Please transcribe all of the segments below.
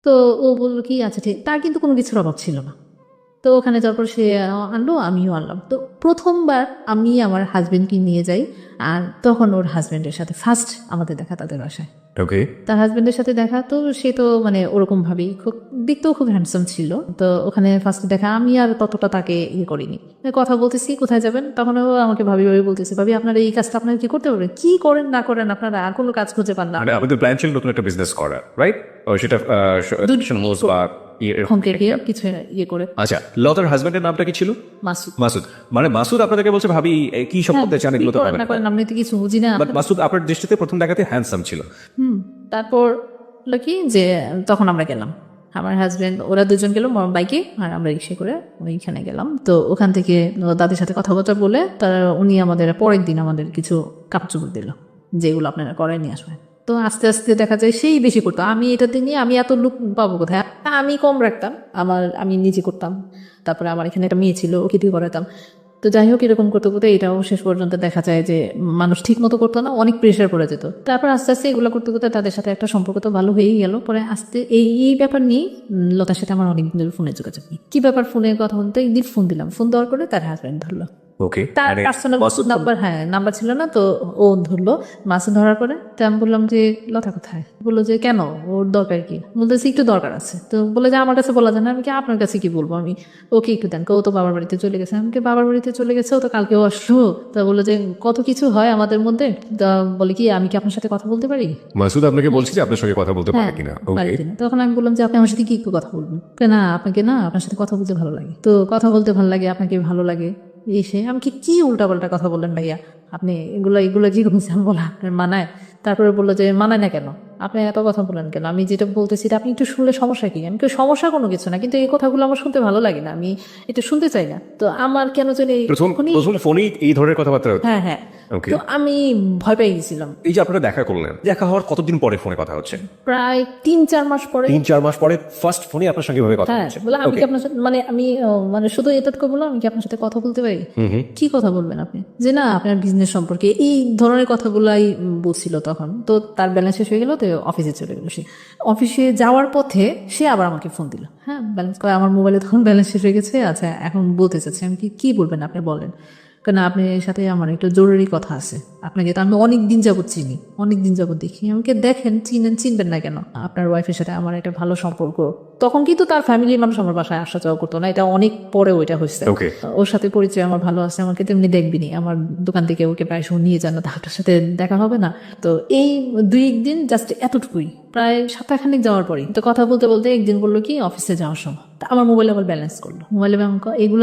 তো ও বললো কি আচ্ছা ঠিক, তার কিন্তু কোনো কিছুর অভাব ছিল না। তো ওখানে যাওয়ার পর সে আনলো, আমিও আনলাম। তো প্রথমবার আমি আমার হাজবেন্ডকে নিয়ে যাই, আর তখন ওর হাজবেন্ডের সাথে ফার্স্ট আমাদের দেখা তাদের বাসায়। ওকে, তার হাজবেন্ডের সাথে দেখা, তো সে তো মানে ওরকম ভাবেই খুব দেখতেও খুব হ্যান্ডসাম ছিল। তো ওখানে ফার্স্ট দেখা, আমি আর ততটা তাকে ইয়ে করিনি। কথা বলতেছি কোথায় যাবেন, তখন ও আমাকে ভাবি ভাবি বলতেছে, ভাবি আপনারা এই কাজটা আপনারা কি করতে পারবেন, কি করেন না করেন আপনারা, আর কোনো কাজ খুঁজে পান না। মানে আমাদের প্ল্যান ছিল নতুন একটা বিজনেস করা, রাইট? সেটা মোজ বা হোমকে গিয়ে কিছু ইয়ে করে। আচ্ছা, লতার হাজবেন্ডের নামটা কি ছিল? মাসুদ। মাসুদ। মানে মাসুদ আপনাদেরকে বলছে ভাবি কি সব করতে চান, এগুলো তো কি করেন পাবেন না করেন আপনি তো কিছু বুঝি না। বাট মাসুদ আপনার দৃষ্টিতে প্রথম দেখাতে হ্যান্ডসাম ছিল। তারপর হলো কি যে তখন আমরা গেলাম, আমার হাজবেন্ড ওরা দুজন গেল বাইকে, আর আমরা রিক্সা করে ওইখানে গেলাম। তো ওখান থেকে দাদির সাথে কথাবার্তা বলে তারা উনি আমাদের পরের দিন আমাদের কিছু কাপড় চোপড় দিল, যেগুলো আপনারা করেনি আসলে। তো আস্তে আস্তে দেখা যায় সেই বেশি করতো, আমি এটাতে নিয়ে আমি এত লুক পাবো কোথায়, আমি কম রাখতাম, আমি নিজে করতাম। তারপরে আমার এখানে একটা মেয়ে ছিল, ওকে দিয়ে করাতাম। তো যাই হোক, এরকম করতে করতে এটাও শেষ পর্যন্ত দেখা যায় যে মানুষ ঠিক মতো করতো না, অনেক প্রেশার পড়ে যেত। তারপর আস্তে আস্তে এগুলো করতে করতে তাদের সাথে একটা সম্পর্ক তো ভালো হয়েই গেল। পরে আস্তে এই ব্যাপার নিয়ে লতার সাথে আমার অনেকদিন ধরে ফোনে যোগাযোগ নেই। কি ব্যাপার, ফোনে কথা বলতে একদিন ফোন দিলাম, ফোন দেওয়ার পরে তার হাজব্যান্ড ধরলো। ওকে, তার পার্সোনাল নাম্বার, হ্যাঁ নাম্বার ছিল না, তো ও ধরলো। মাসুদ ধরার পরে তো আমি বললাম যে লতা কোথায়, বললো যে কেন, ওর দরকার কি, বলতেছি একটু দরকার আছে। তো বলে যে আমার কাছে বলা যায় না, আমি কি আপনার কাছে কি বলবো, আমি ওকে একটু দেন। ও তো বাবার বাড়িতে চলে গেছে, আমাকে বাবার বাড়িতে চলে গেছে, ও তো কালকেও আসলো। তা বললো যে কত কিছু হয় আমাদের মধ্যে, তা বলে কি আমি কি আপনার সাথে কথা বলতে পারি। মাসুদ আপনাকে বলছি যে আপনার সঙ্গে কথা বলতে হ্যাঁ, পারে কিনা। ওকে, বাড়িতে না। তখন আমি বললাম যে আপনি আমার সাথে কি একটু কথা বলবেন, না আপনাকে না, আপনার সাথে কথা বলতে ভালো লাগে, তো কথা বলতে ভালো লাগে, আপনাকে ভালো লাগে এসে আমি কি উল্টাপাল্টা কথা বললেন ভাইয়া, আপনি এগুলো কি করছেন বলা আপনার মানায়। তারপরে বললো যে মানায় না কেন, আপনি এত কথা বলেন কেন, আমি যেটা বলতেছি আপনি একটু শুনলে সমস্যা কি, আমি সমস্যা কোনো কিছু না, কিন্তু এই কথাগুলো আমার শুনতে ভালো লাগে না, আমি এটা শুনতে চাই না। তো আমার কেন জানি প্রথম ফোনেই এই ধরনের কথাবার্তা হচ্ছে। হ্যাঁ হ্যাঁ, ওকে, তো আমি ভয় পেয়ে গেছিলাম। এই যে আপনারা দেখা করলেন, দেখা হওয়ার কতদিন পরে ফোনে কথা হচ্ছে? প্রায় 3-4 মাস পরে। 3-4 মাস পরে ফার্স্ট ফোনে আপনার সঙ্গে ভাবে কথা হ্যাঁ, হচ্ছে। বলে আমি কি আপনার সাথে মানে আমি মানে শুধু এতটুকু বললাম, আমি কি আপনার সাথে কথা বলতে পারি। কি কথা বলবেন আপনি, যে না আপনার বিজনেস সম্পর্কে এই ধরনের কথাগুলাই বলছিল তখন। তো তার ব্যালেন্স শেষ হয়ে গেল, তো অফিসে চলে গেল। সে অফিসে যাওয়ার পথে সে আবার আমাকে ফোন দিল, হ্যাঁ ব্যালেন্স করে, আমার মোবাইলে তখন ব্যালেন্স শেষ হয়ে গেছে। আচ্ছা এখন বলতে চাচ্ছি, আমি কি বলবেন আপনি বলেন, কেন আপনার সাথে আমার একটু জরুরি কথা আছে। আপনাকে তো আমি অনেক দিন যাবত চিনি, অনেক দিন যাবত দেখি, আমাকে দেখেন চিনবেন না কেন, আপনার ওয়াইফের সাথে আমার একটা ভালো সম্পর্ক। তখন কিন্তু তার ফ্যামিলির মানুষ আমার বাসায় আসা যাওয়া করতো না, এটা অনেক পরে ওইটা হয়েছে। ওকে, ওর সাথে পরিচয় আমার ভালো আছে, আমাকে তেমনি দেখবিনি, আমার দোকান থেকে ওকে প্রায় সময় নিয়ে যান, না তার সাথে দেখা হবে না। তো এই 2 দিন জাস্ট এতটুকুই, প্রায় সপ্তাহখানিক যাওয়ার পরই তো কথা বলতে বলতে একদিন বললো কি অফিসে যাওয়ার সময় তা আমার মোবাইলে আবার ব্যালেন্স করলো, মোবাইলে এগুলো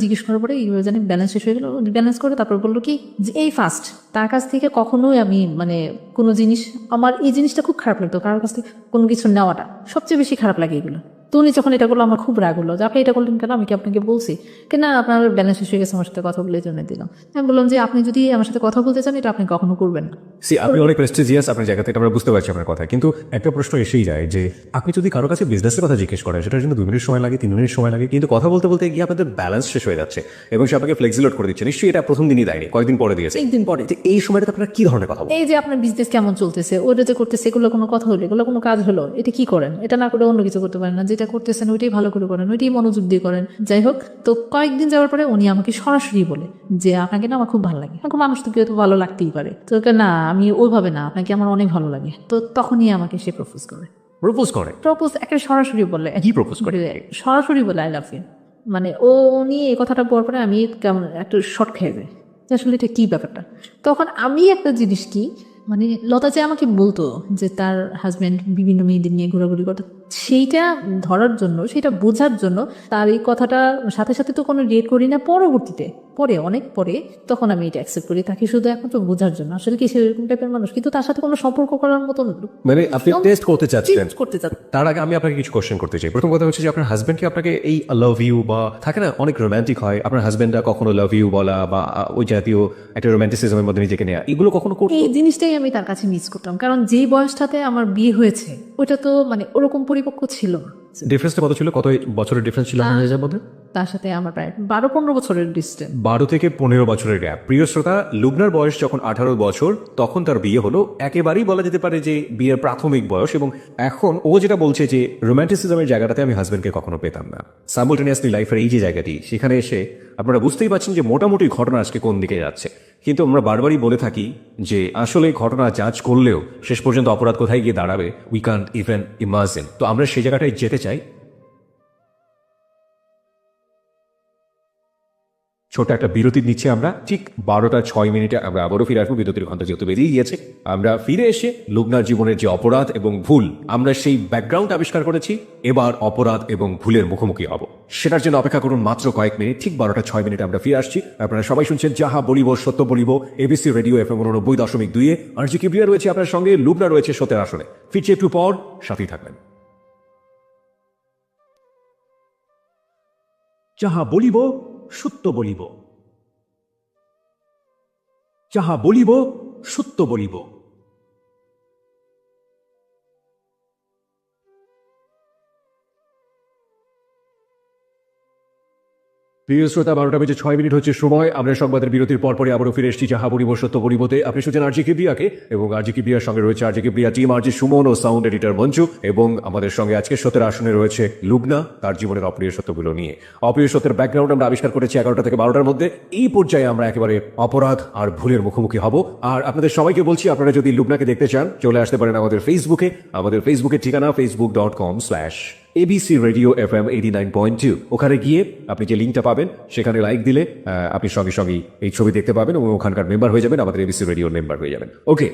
জিজ্ঞেস করার পরে এইগুলো জানি ব্যালেন্স শেষ হয়ে গেলো, ব্যালেন্স করে তারপর বললো কি যে এই ফার্স্ট তার কাছ থেকে কখনোই আমি মানে কোনো জিনিস, আমার এই জিনিসটা খুব খারাপ লাগতো, কারোর কাছ থেকে কোনো কিছু নেওয়াটা সবচেয়ে বেশি খারাপ লাগে এগুলো। তো উনি যখন এটা করলো আমার খুব রাগ হলো যে আপনি এটা করলেন কেন, আমি কি আপনাকে বলছি কিনা আপনার ব্যালেন্স শেষ হয়ে গেছে, আমার সাথে কথা বলে জন্য দিলাম। আমি বললাম যে আপনি যদি আমার সাথে কথা বলতে চান এটা আপনি কখনো করবেন না। আপনি অনেক প্রেস্টিজিয়াস আপনার জায়গাতে, এটা আমরা বুঝতে পারছি আপনার কথা, কিন্তু একটা প্রশ্ন এসেই যায় যে আপনি যদি কারো কাছে বিজনেসের কথা জিজ্ঞেস করেন, সেটার জন্য 2 মিনিট সময় লাগে, 3 মিনিট সময় লাগে, কিন্তু কথা বলতে বলতে গিয়ে আপনাদের ব্যালেন্স শেষ হয়ে যাচ্ছে এবং সে আপনাকে ফ্লেক্সিলোড করে দিচ্ছে। নিশ্চয়ই এটা প্রথম দিনই দেয়নি, কয়েকদিন পরে দিয়েছে। একদিন পরে এই সময়টা আপনারা কি ধরনের কথা বলেন? এই যে আপনার বিজনেস কেমন চলতেছে, ওটা যে করতেছে, এগুলো কোনো কথা হলো, এগুলো কোনো কাজ হলো, এটা কি করেন, এটা না করে অন্য কিছু করতে পারেন না, যেটা করতেছেন ওইটাই ভালো করে করেন, ওইটাই মনোযোগ দিয়ে করেন। যাই হোক, তো কয়েকদিন যাওয়ার পরে উনি আমাকে সরাসরি বলে যে আপনাকে না আমার খুব ভালো লাগে, আমাকে মানুষ তো কেউ তো ভালো লাগতেই পারে, তো না আমি ওইভাবে না, আপনাকে আমার অনেক ভালো লাগে। তো তখনই আমাকে সে প্রপোজ করে, একটা সরাসরি বলে, কি প্রপোজ করে? সরাসরি বলে আই লাভ ইউ। মানে উনি এই কথাটা বলার পরে আমি কেমন একটু শর্ট খেয়ে যাই যে আসলে এটা কি ব্যাপারটা। তখন আমি একটা জিনিস কি মানে লতা যে আমাকে বলতো যে তার হাজব্যান্ড বিভিন্ন মেয়েদের নিয়ে ঘোরাঘুরি করতো, সেইটা ধরার জন্য, সেটা বোঝার জন্য তার এই কথাটা সাথে সাথে তো কোনো রিয়েক্ট করি না, পরবর্তীতে পরে অনেক পরে তখন আমি এটা অ্যাকসেপ্ট করি, তাকে শুধু একমাত্র বোঝার জন্য আসলে কি সেরকম টাইপের মানুষ, কিন্তু তার সাথে কোনো সম্পর্ক করার মতন মানে আপনি টেস্ট করতে চাচ্ছেন। করতে চান। তার আগে আমি আপনাকে কিছু কোশ্চেন করতে চাই। প্রথম কথা হচ্ছে যে আপনার হাজবেন্ড কি আপনাকে এই লাভ ইউ বা থাকে না অনেক রোমান্টিক হয়, আপনার হাজবেন্ডরা কখনো লাভ ইউ বলা বা ওই জাতীয় একটা রোমান্টিসিজমের মধ্যে নিজেকে নেওয়া, এগুলো কখনো করতে? এই জিনিসটাই আমি তার কাছে মিস করতাম, কারণ যে বয়সটাতে আমার বিয়ে হয়েছে ওটা তো মানে ওরকম পরিপক্ক ছিল না। ডিফারেন্সটা কত ছিল, কত বছরের ডিফারেন্স ছিল আপনাদের মধ্যে? তার সাথে আমার প্রায় 12-15 বছরের ডিস্টেন্স। 12 থেকে 15 বছরের গ্যাপ। প্রিয় শ্রোতা, লুবনার বয়স যখন 18 বছর তখন তার বিয়ে হলো, একেবারেই বলা যেতে পারে যে বিয়ের প্রাথমিক বয়স। এবং এখন ও যেটা বলছে যে রোম্যান্টিসিজমের জায়গাটাতে আমি হাজবেন্ডকে কখনো পেতাম না। সাইমultaneously লাইফের এই যে জায়গাটি, সেখানে এসে আপনারা বুঝতেই পারছেন যে মোটামুটি ঘটনা আজকে কোন দিকে যাচ্ছে। কিন্তু আমরা বারবারই বলে থাকি যে আসলে ঘটনা জাজ করলেও শেষ পর্যন্ত অপরাধ কোথায় গিয়ে দাঁড়াবে উই কান্ট ইভেন ইমাজিন। তো আমরা সেই জায়গাটায় যেতে চাই। ছোট একটা বিরতি নিচ্ছে আমরা, ঠিক 12:06 আমরা আবারও ফিরে আসবো। বিরতির ঘন্টা যেহেতু বেরিয়ে গিয়েছে, আমরা ফিরে এসে লুবনার জীবনের যে অপরাধ এবং ভুল, আমরা সেই ব্যাকগ্রাউন্ড আবিষ্কার করেছি। এবার অপরাধ এবং ভুলের মুখোমুখি হব, সেটার জন্য অপেক্ষা করুন মাত্র কয়েক মিনিট। ঠিক 12:06 আমরা ফিরে আসছি। আপনারা সবাই শুনছেন যাহা বলিব সত্য বলিব, এবিসি রেডিও FM 90.2। আরজি কিবরিয়া রয়েছে আপনার সঙ্গে, লুবনা রয়েছে সত্যের আসনে। ফিরছে একটু পর, সাথেই থাকবেন। যাহা বলিব সত্য বলিব, যাহা বলিব সত্য বলিব। প্রিয় শ্রোতা, 12:06 হচ্ছে সময়। আমরা সংবাদের বিরতির পরপরই আবারও ফিরে এসেছি যাহা বলিব সত্য বলিবতে। আপনি শুনছেন আরজি কিবরিয়াকে, এবং আরজি কিবরিয়ার সঙ্গে রয়েছে আরজি কিবরিয়া টিম, আরজি সুমন ও সাউন্ড এডিটর মঞ্জু। এবং আমাদের সঙ্গে আজকে সত্যের আসনে রয়েছে লুবনা, তার জীবনের অপ্রিয় সত্যগুলো নিয়ে। অপ্রিয় সত্যের ব্যাকগ্রাউন্ড আমরা আবিষ্কার করেছি 11টা থেকে 12টার মধ্যে। এই পর্যায়ে আমরা একেবারে অপরাধ আর ভুলের মুখোমুখি হব। আর আপনাদের সবাইকে বলছি, আপনারা যদি লুবনাকে দেখতে চান চলে আসতে পারেন আমাদের ফেসবুকে। আমাদের ফেসবুকের ঠিকানা facebook.com/ABC Radio FM 89.2। ওখানে গিয়ে আপনি যে লিঙ্কটা পাবেন সেখানে লাইক দিলে আপনি সঙ্গে সঙ্গে এই ছবি দেখতে পাবেন এবং ওখানকার মেম্বার হয়ে যাবেন, আমাদের এবিসি রেডিওর মেম্বার হয়ে যাবেন। ওকে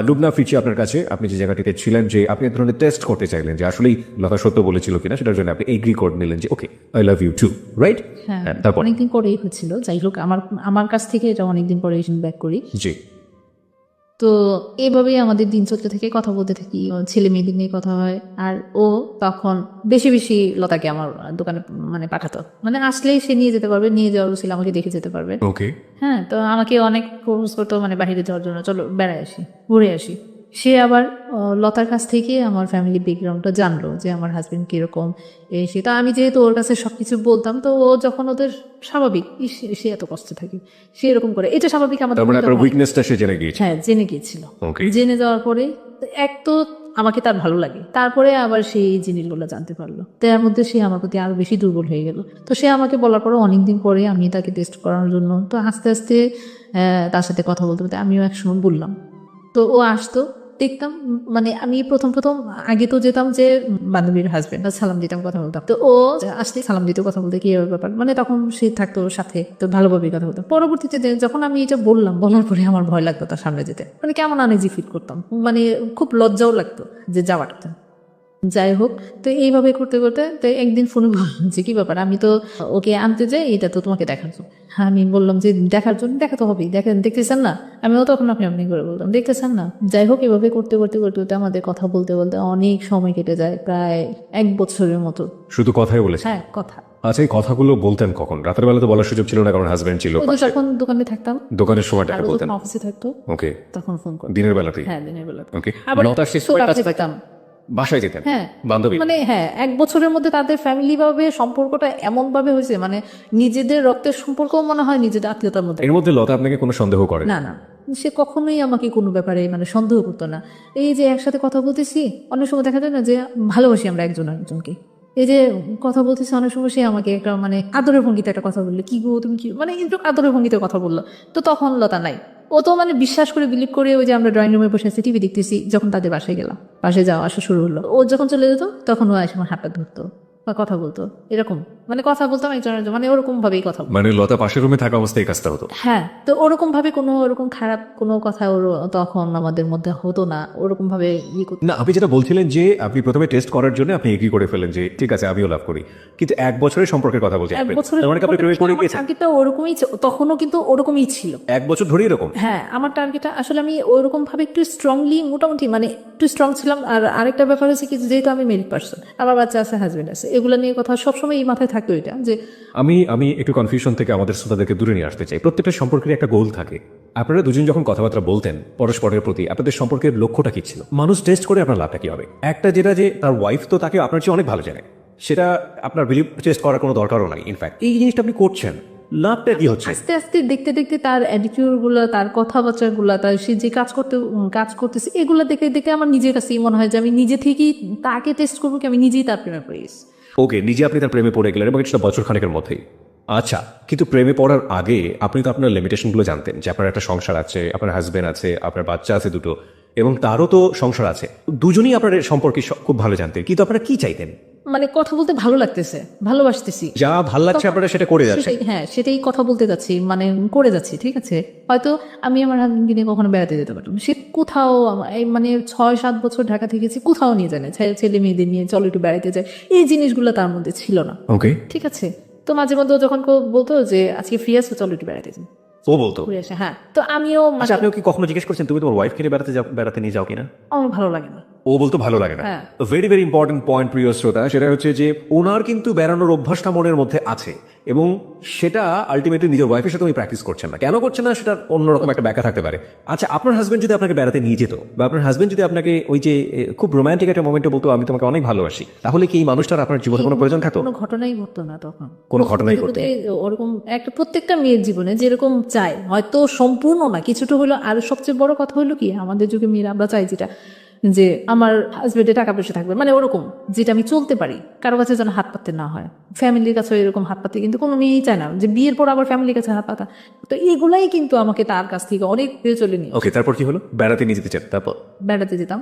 লুবনা, ফিরছি আপনার কাছে। আপনি যে জায়গাটিতে ছিলেন, যে আপনি এক ধরনের টেস্ট করতে চাইলেন যে আসলেই লতা সত্য বলেছিল কিনা, সেটার জন্য আপনি এগ্রি করে নিলেন যে okay I love you too, right? হ্যাঁ, তারপর অনেকদিন পরেই হয়েছিল। যাই হোক, আমার কাছ থেকে এটা অনেকদিন পরে ব্যাক করি। জি, তো এইভাবেই আমাদের দিন চলতে থেকে, কথা বলতে থাকি, ছেলে মেয়েদের নিয়ে কথা হয়। আর ও তখন বেশি বেশি লতাকে আমার দোকানে মানে পাঠাতো, মানে আসলেই সে নিয়ে যেতে পারবে, নিয়ে যাওয়ার ছিল আমাকে দেখে যেতে পারবে। ওকে। হ্যাঁ, তো আমাকে অনেক ফোর্স করতো মানে বাইরে যাওয়ার জন্য, চলো বেড়ায় আসি, ঘুরে আসি। সে আবার লতার কাছ থেকে আমার ফ্যামিলি ব্যাকগ্রাউন্ডটা জানলো যে আমার হাজবেন্ড কিরকম সে। তো আমি যেহেতু ওর কাছে সবকিছু বলতাম, তো ও যখন ওদের স্বাভাবিক সে এত কষ্ট থাকে, সে এরকম করে, এটা স্বাভাবিক আমাদের। তার মানে আপনার উইকনেসটা সে জেনে গিয়েছে। হ্যাঁ, জেনে গিয়েছিল। Okay. জেনে যাওয়ার পরে এক তো আমাকে তার ভালো লাগে, তারপরে আবার সেই জিনিসগুলো জানতে পারলো, তার মধ্যে সে আমার প্রতি আরো বেশি দুর্বল হয়ে গেল। তো সে আমাকে বলার পরে অনেকদিন পরে আমি তাকে টেস্ট করানোর জন্য, তো আস্তে আস্তে তার সাথে কথা বলতে বলতে আমিও একসময় বললাম। তো ও আসতো, দেখতাম, মানে আমি প্রথম আগে তো যেতাম যে বান্ধবীর হাজবেন্ড, সালাম দিতাম, কথা বলতাম। তো ও আসতে সালাম দিত, কথা বলতে কি ব্যাপার, মানে তখন সে থাকতো সাথে, তো ভালোভাবেই কথা বলতাম। পরবর্তীতে যখন আমি এটা বলার পরে আমার ভয় লাগতো তার সামনে যেতে, মানে কেমন আনইজি ফিল করতাম, মানে খুব লজ্জাও লাগতো যে যাওয়াটা। যাই হোক, তো এইভাবে করতে করতে তো একদিন ফোনে বললাম যে কি ব্যাপার, আমি তো ওকে আনতে যাই, এটা তো তোমাকে দেখার জন্য। আমি বললাম যে দেখার জন্য, দেখা তো হবেই, দেখতেছেন না? আমিও তখন আপনি করে বলতাম, দেখতেছেন না? যাই হোক, এভাবে করতে করতে আমাদের কথা বলতে বলতে অনেক সময় কেটে যায়, প্রায় 1 বছরের মতো। শুধু কথাই বলেছে? হ্যাঁ, কথা। আচ্ছা, এই কথাগুলো বলতেন কখন? রাতের বেলা তো বলার সুযোগ ছিল না, কারণ হাজবেন্ড ছিল ও তো পাশে। যখন দোকানে থাকতাম, দোকানের সময়টা আর ও বলতেন? যখন অফিসে থাকতো ওকে। তখন ফোন করতাম। দিনের বেলাতেই? হ্যাঁ, দিনের বেলা। ওকে। আবার লতার শেষ তো রাতে কাছে থাকতাম। বাসায় যেতেন? হ্যাঁ, বান্ধবী? মানে হ্যাঁ, 1 বছরের মধ্যে তাদের ফ্যামিলি ভাবে সম্পর্কটা এমন ভাবে হয়েছে, মানে নিজেদের রক্তের সম্পর্ক মনে হয় নিজেদের আত্মীয়তার মধ্যে। এর মধ্যে লতা আপনাকে কোনো সন্দেহ করে? না না, সে কখনোই আমাকে কোনো ব্যাপারে মানে সন্দেহ করতো না। এই যে একসাথে কথা বলতেছি, অনেক সময় দেখা যায় না যে ভালোবাসি আমরা একজন আরেকজনকে, এই যে কথা বলতেছি, অনেক সময় সে আমাকে একটা মানে আদরের ভঙ্গিতে একটা কথা বললে, কি গো তুমি কি, মানে একটু আদরের ভঙ্গিতে কথা বললো। তো তখন লতা নাই, ও তো মানে বিশ্বাস করে বিলিভ করে, ওই যে আমরা ড্রয়িং রুমে বসে আছি টিভি দেখতেছি, যখন তাদের বাসায় গেলাম, পাশে যাওয়া আসা শুরু হলো, ও যখন চলে যেত তখন ও এসে আমার হাতটা ধরতো বা কথা বলতো, এরকম মানে কথা বলতাম একজনের, মানে ওরকম ভাবেই কথা বলতো। মানে লতা পাশের রুমে থাকা অবস্থায় এই কাজটা হতো? হ্যাঁ, তো ওরকম ভাবে কোনো ওরকম খারাপ কোনো কথা ওর তখন আমাদের মধ্যে হতো না, ওরকম ভাবে করতো না, আপনি যেটা বলছিলেন যে আপনি প্রথমে টেস্ট করার জন্য আপনি এগ্রি করে ফেলেন যে ঠিক আছে আমিও লাভ করি, কিন্তু 1 বছরের সম্পর্কের কথা বলছেন? 1 বছরের তার মানে কি আপনি প্রেমে পড়ে গিয়েছেন? টার্গেটটা ওরকমই তখনও কিন্তু ওরকমই ছিল। 1 বছর ধরে এরকম? হ্যাঁ, আমার টার্গেটটা আসলে আমি ওরকম ভাবে একটু স্ট্রংলি, মোটামুটি মানে একটু স্ট্রং ছিলাম। আর আরেকটা ব্যাপার হচ্ছে কি, যেহেতু আমি মেরিড পার্সন, আমার বাচ্চা আছে, হাজবেন্ড আছে, এগুলো নিয়ে কথা সবসময় এই মাথায় থাকতো, এটা যে আমি একটু কনফিউশন থেকে আমাদের শ্রোতাদেরকে দূরে নিয়ে আসতে চাই। প্রত্যেকটা সম্পর্কের একটা গোল থাকে। আপনারা দুজন যখন কথাবার্তা বলতেন পরস্পরের প্রতি, আপনাদের সম্পর্কের লক্ষ্যটা কি ছিল? মানুষ টেস্ট করে আপনার লাভটা কি হবে? একটা যেটা যে তার ওয়াইফ তো তাকে আপনার চেয়ে অনেক ভালো জানে, সেটা আপনার বিলিভ টেস্ট করার কোনো দরকারও নাই। ইনফ্যাক্ট এই জিনিসটা আপনি করছেন, লাভটা কি হচ্ছে? আস্তে আস্তে দেখতে দেখতে তার অ্যাটিটিউড গুলো, তার কথাবার্তাগুলো, তার সে যে কাজ করতেছে, এগুলো দেখে দেখে আমার নিজের কাছেই মনে হয় যে আমি নিজে থেকেই তাকে টেস্ট করবো, কি আমি নিজেই তার প্রেমে পড়ে গেছি। ওকে, নিজে আপনি তার প্রেমে পড়ে গেলেন এবং সেটা বছর খানেকের মধ্যেই। আচ্ছা, কিন্তু প্রেমে পড়ার আগে আপনি তো আপনার লিমিটেশনগুলো জানতেন যে আপনার একটা সংসার আছে, আপনার হাজবেন্ড আছে, আপনার বাচ্চা আছে দুটো, এবং তারও তো সংসার আছে। দুজনেই আপনার সম্পর্কে খুব ভালো জানতেন, কিন্তু আপনারা কি চাইতেন? মানে কথা বলতে ভালো লাগতেছে, ভালোবাসতেছি, যা ভাল লাগছে আপনারা সেটা করে যাচ্ছেন। হ্যাঁ সেটাই কথা বলতে যাচ্ছি, মানে করে যাচ্ছি, ঠিক আছে। হয়তো আমি আমার হাজবেন্ডকে নিয়ে কখনো বেড়াতে যেতে পারতাম, সে কোথাও এই মানে 6-7 বছর ঢাকা থেকেছি, কোথাও নিয়ে যায় না, ছেলে মেয়েদের নিয়ে চলো একটু বেড়াতে যায়, এই জিনিসগুলো তার মধ্যে ছিল না। ওকে, ঠিক আছে। তো মাঝে মধ্যে ও যখন কেউ বলতো যে আজকে ফ্রি আছো চলো একটু বেড়াতে যাই, ও বলতো। ঘুরে আসে, হ্যাঁ। তো আমিও আচ্ছা, আপনিও কি কখনো জিজ্ঞেস করছেন তুমি তোমার ওয়াইফকে নিয়ে বেড়াতে নিয়ে যাও কিনা? আমার ভালো লাগে না। ও বলতো ভালো লাগে না। হ্যাঁ। ভেরি ভেরি ইম্পর্টেন্ট পয়েন্ট প্রিয় শ্রোতা, সেটা হচ্ছে যে ওনার কিন্তু বেড়ানোর অভ্যাসটা মনের মধ্যে আছে এবং সেটা আলটিমেটলি নিজের ওয়াইফের সাথে উনি প্র্যাকটিস করছেন না। কেন করছেন না সেটা অন্যরকম একটা ব্যাখ্যা থাকতে পারে। আচ্ছা, আপনার হাজবেন্ড যদি আপনাকে বেড়াতে নিয়ে যেত, বা আপনার হাজবেন্ড যদি আপনাকে ওই যে খুব রোমান্টিক একটা মোমেন্টে বলতো আমি তোমাকে অনেক ভালোবাসি, তাহলে কি এই মানুষটার আপনার জীবনে কোনো প্রয়োজন থাকতো? কোনো ঘটনাই ঘটতো না তখন, কোনো ঘটনাই ঘটতো না। ওরকম একটা প্রত্যেকটা মেয়ের জীবনে যেরকম চায়, হয়তো সম্পূর্ণ না, কিছুটা হলো। আর সবচেয়ে বড় কথা হলো কি, আমাদের যুগে মেয়েরা আমরা চাই যেটা, যে আমার হাজবেন্ডে টাকা পয়সা থাকবে, মানে ওরকম যেটা আমি চলতে পারি, কারো কাছে যেন হাত পাততে না হয়, ফ্যামিলির কাছে এরকম হাত পাততে কিন্তু কোনো মেয়েই চায় না, যে বিয়ের পর আবার ফ্যামিলির কাছে হাত পাতা। তো এগুলাই কিন্তু আমাকে তার কাছ থেকে অনেক দূরে চলে নিয়ে ওকে, তারপর কি হলো? বেড়াতে নিয়ে যেতে চান, তারপর বেড়াতে যেতাম,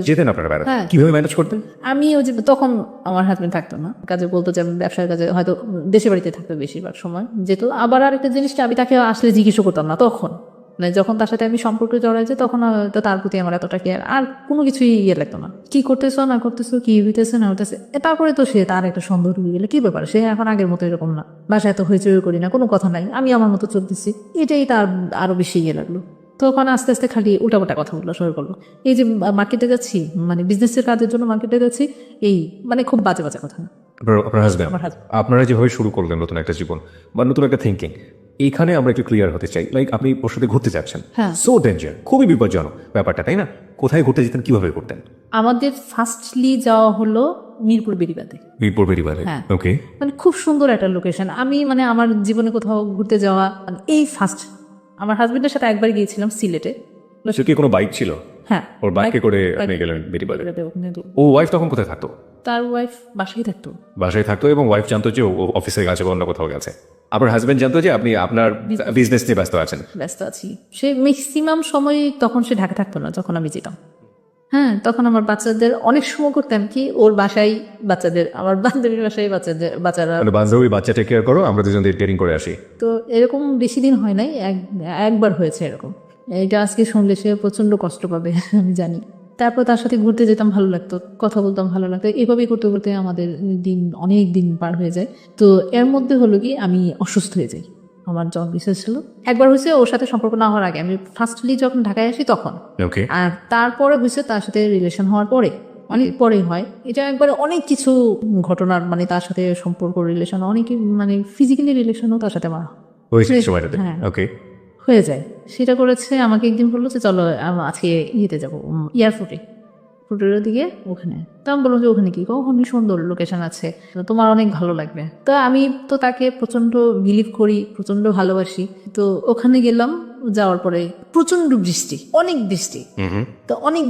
যেতেন আপনারা বেড়াতে? হ্যাঁ। কিভাবে ম্যানেজ করতেন? আমি ওই যে তখন আমার হাজবেন্ড থাকতো না, কাজে বলতো যে আমি ব্যবসার কাজে, হয়তো দেশে বাড়িতে থাকতো বেশিরভাগ সময় যেত। আবার আরেকটা জিনিসটা আমি তাকে আসলে জিজ্ঞেসও করতাম না তখন, মানে যখন তার সাথে আমি সম্পর্কে জড়াইছি তখন হয়তো তার প্রতি আমার এতটা কেয়ার আর কোনো কিছুই ইয়ে লাগতো না। কি করতেছো না করতেছো, কি হইতেছে না হইতেছে, তারপরে তো সে তার একটা সন্দেহ ঢুকে গেলে কি ব্যাপার, সে এখন আগের মতো এরকম না, বাসায় এত হইচই করি না, কোনো কথা নাই, আমি আমার মতো চলতেছি, এটাই তার আরো বেশি ইয়ে লাগলো। তখন আস্তে আস্তে খালি উল্টাপাল্টা কথা বললো, শুরু করলো। এই যে মার্কেটে যাচ্ছি, মানে বিজনেসের কাজের জন্য মার্কেটে যাচ্ছি, এই মানে খুব বাজে বাজে কথা। আপনার হাজবেন্ড, আমার husband। আপনারা যেভাবে শুরু করলেন নতুন একটা জীবন বা নতুন একটা থিঙ্কিং, এইখানে আমরা একটু ক্লিয়ার হতে চাই। লাইক আপনি ওর সাথে ঘুরতে যাচ্ছেন, হ্যাঁ। সো ডেঞ্জার, খুবই বিপজ্জনক ব্যাপারটা, তাই না? কোথায় ঘুরতে যেতেন, কিভাবে করতেন? আমাদের ফার্স্টলি যাওয়া হলো মিরপুর বেড়িবাঁধে। মিরপুর বেরিবারে। হ্যাঁ। ওকে, মানে খুব সুন্দর একটা লোকেশন। আমি মানে আমার জীবনে কোথাও ঘুরতে যাওয়া মানে এই ফার্স্ট। আমার হাজবেন্ডের সাথে একবার গিয়েছিলাম সিলেটে। সে কি কোনো বাইক ছিল? হ্যাঁ, ওর বাইকে করে আপনি বাইকে- গেলেন বেরিবারে? ওখানে তো ও ওয়াইফ তখন কোথায় থাকতো? তার ওয়াইফ বাসায় থাকতো। বাসায় থাকতো এবং ওয়াইফ জানতো যে ও অফিসে গেছে বা অন্য কোথাও গেছে। আপনার হাজবেন্ড জানতো যে আপনি আপনার বিজনেস নিয়ে ব্যস্ত আছেন। ব্যস্ত আছি। সে ম্যাক্সিমাম সময় তখন সে ঢাকা থাকতো না যখন আমি যেতাম। হ্যাঁ, তখন আমার বাচ্চাদের অনেক সময় করতাম কি, ওর বাসায় বাচ্চাদের, আমার বান্ধবীর বাসায় বাচ্চারা। মানে বান্ধবী বাচ্চা টেক কেয়ার করো, আমরা দুজন ডেটিং করে আসি। তো এরকম বেশি দিন হয় নাই, একবার হয়েছে এরকম। এটা আজকে শুনলে সে প্রচন্ড কষ্ট পাবে আমি জানি। তারপর তার সাথে ঘুরতে যেতাম, ভালো লাগতো, কথা বলতাম, ভালো লাগতো। এভাবেই করতে করতে আমাদের অনেক দিন পার হয়ে যায়। তো এর মধ্যে হলো কি, আমি অসুস্থ হয়ে যাই, আমার জন্ডিস ছিল। একবার হয়েছে ওর সাথে সম্পর্ক না হওয়ার আগে, আমি ফার্স্টলি যখন ঢাকায় আসি তখন। ওকে, আর তারপরে হয়েছে তার সাথে রিলেশন হওয়ার পরে, অনেক পরে হয় এটা। একবারে অনেক কিছু ঘটনার মানে তার সাথে সম্পর্ক, রিলেশন, অনেক মানে ফিজিক্যালি রিলেশনও তার সাথে আমার ওই সময়টাতে। হ্যাঁ। ওকে, হয়ে যায়। সেটা করেছে, আমাকে একদিন বললো যে চলো আজকে ইয়েতে যাবো, এয়ারপোর্টে, ফুটের দিকে ওখানে। তো আমি বললাম যে ওখানে কি, ওখানে সুন্দর লোকেশন আছে, তো তোমার অনেক ভালো লাগবে। তো আমি তো তাকে প্রচন্ড বিলিভ করি, প্রচন্ড ভালোবাসি। তো ওখানে গেলাম, যাওয়ার পরে প্রচন্ড বৃষ্টি, অনেক বৃষ্টি। তো অনেক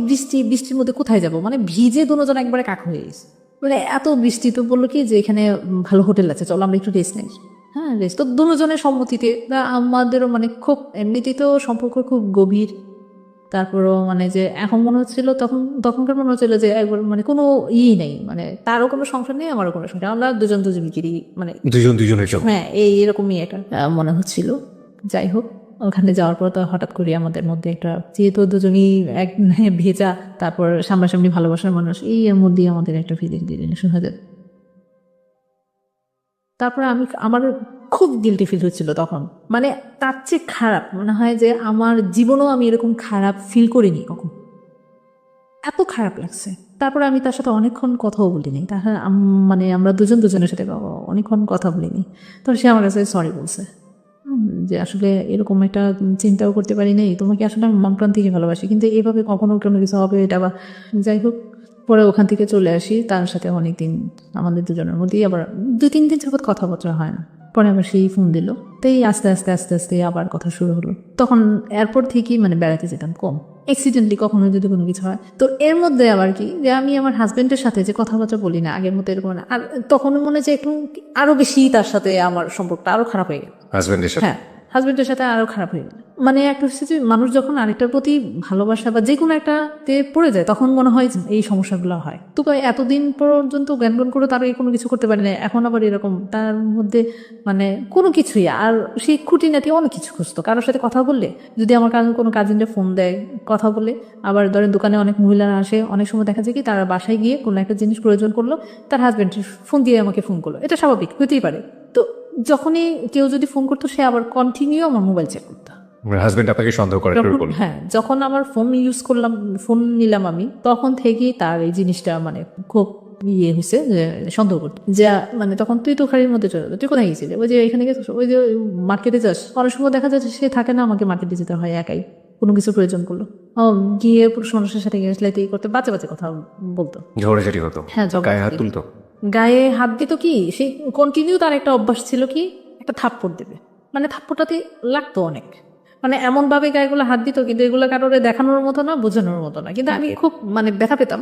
বৃষ্টির মধ্যে কোথায় যাব, মানে ভিজে দুজন একবারে কাক হয়ে গেছে, মানে এত বৃষ্টি। তো বললো কি যে এখানে ভালো হোটেল আছে, চলো আমরা একটু রেস্ট নেই। হ্যাঁ, রেস্ট তো দুজনের সম্মতিতে। তা আমাদেরও মানে খুব এমনিতেই তো সম্পর্ক খুব গভীর। তারপরও মানে যে এখন মনে হচ্ছিল, তখনকার মনে হচ্ছিল যে একবার মানে কোনো নেই, মানে তারও কোনো সংসার নেই, আমারও কোনো সংসার, আমরা দুজনকেই মানে দুজনের জন্য। হ্যাঁ, এরকমই একটা মনে হচ্ছিল। যাই হোক, ওখানে যাওয়ার পর তো হঠাৎ করে আমাদের মধ্যে একটা, যেহেতু দুজনই এক ভেজা, তারপর সামনাসামনি ভালোবাসার মানুষ, এর মধ্যেই আমাদের একটা ফিজিক্যাল রিলেশন হয়ে যায়। তারপর আমার খুব গিল্টি ফিল হচ্ছিল তখন, মানে তার চেয়ে খারাপ মনে হয় যে আমার জীবনেও আমি এরকম খারাপ ফিল করিনি কখন, এত খারাপ লাগছে। তারপর আমি তার সাথে অনেকক্ষণ কথাও বলিনি, তার মানে আমরা দুজনের সাথে অনেকক্ষণ কথা বলিনি। তখন সে আমার কাছে সরি বলছে, যে আসলে এরকম একটা চিন্তাও করতে পারি নাই, তোমাকে আসলে আমি মন প্রাণ থেকে ভালোবাসি, কিন্তু এইভাবে কখনো কোনো কিছু হবে এটা বা। যাই হোক, পরে ওখান থেকে চলে আসি, তার সাথে অনেকদিন আমাদের দুজনের মধ্যেই আবার 2-3 দিন যাবত কথাবার্তা হয় না। পরে আবার সেই ফোন দিল, তাই আস্তে আস্তে আস্তে আস্তে আবার কথা শুরু হলো। তখন এয়ারপোর্ট থেকেই মানে বেড়াতে যেতাম কম, অ্যাক্সিডেন্টলি কখনো যদি কোনো কিছু হয়। তো এর মধ্যে আবার কি যে আমি আমার হাজবেন্ডের সাথে যে কথাবার্তা বলি না আগের মতো এরকম না, আর তখন মনে হয় যে একটু আরো বেশি তার সাথে আমার সম্পর্কটা আরো খারাপ হয়ে গেল। হাজবেন্ডের সাথে হ্যাঁ, হাজবেন্ডের সাথে আরো খারাপ হয়ে গেল। মানে একটা হচ্ছে যে মানুষ যখন আরেকটার প্রতি ভালোবাসা বা যে কোনো একটাতে পড়ে যায় তখন মনে হয় যে এই সমস্যাগুলো হয়। তো এতদিন পর্যন্ত জ্ঞান করে তার কোনো কিছু করতে পারি না, এখন আবার এরকম তার মধ্যে মানে কোনো কিছুই। আর সেই খুঁটিনাটি অনেক কিছু খুঁজতো, কারোর সাথে কথা বললে যদি আমার কোনো কাজিনরা ফোন দেয় কথা বলে, আবার ধরেন দোকানে অনেক মহিলারা আসে, অনেক সময় দেখা যায় কি তারা বাসায় গিয়ে কোনো একটা জিনিস প্রয়োজন করলো, তার হাজবেন্ড ফোন দিয়ে আমাকে ফোন করলো, এটা স্বাভাবিক হতেই পারে। তো যখনই কেউ যদি ফোন করতো সে আবার কন্টিনিউ আমার মোবাইল চেক করতো। হাজবেন্ড আপনাকে সন্দেহ করা শুরু করলো? হ্যাঁ, যখন আমার ফোন ইউজ করলাম, ফোন নিলাম আমি, তখন থেকেই তার এই জিনিসটা মানে খুব হয়েছে যে সন্দেহ করতো যে মানে তখন তুই তো খাড়ির মধ্যে চলে, তুই কোথায় গেছিলি, ওই যে এখানে গেছিস, ওই যে মার্কেটে যাস। অনেক সময় দেখা যাচ্ছে সে থাকে না, আমাকে মার্কেটে যেতে হয় একাই কোনো কিছু প্রয়োজন করলো, গিয়ে পুরুষ মানুষের সাথে গেছলে এই করতে বাচ্চা বাচ্চা কথা বলতো। ঝগড়াঝাটি হতো? হ্যাঁ, গায়ে হাত তুলতো? গায়ে হাত দিত কি, সেই কন্টিনিউ তার একটা অভ্যাস ছিল কি একটা থাপ্পড় দেবে, মানে থাপ্পড়টাতে লাগতো অনেক, মানে এমন ভাবে গায়েগুলো হাত দিত কিন্তু এগুলো কারোর দেখানোর মতো না, বোঝানোর মতো না, কিন্তু আমি খুব মানে ব্যথা পেতাম,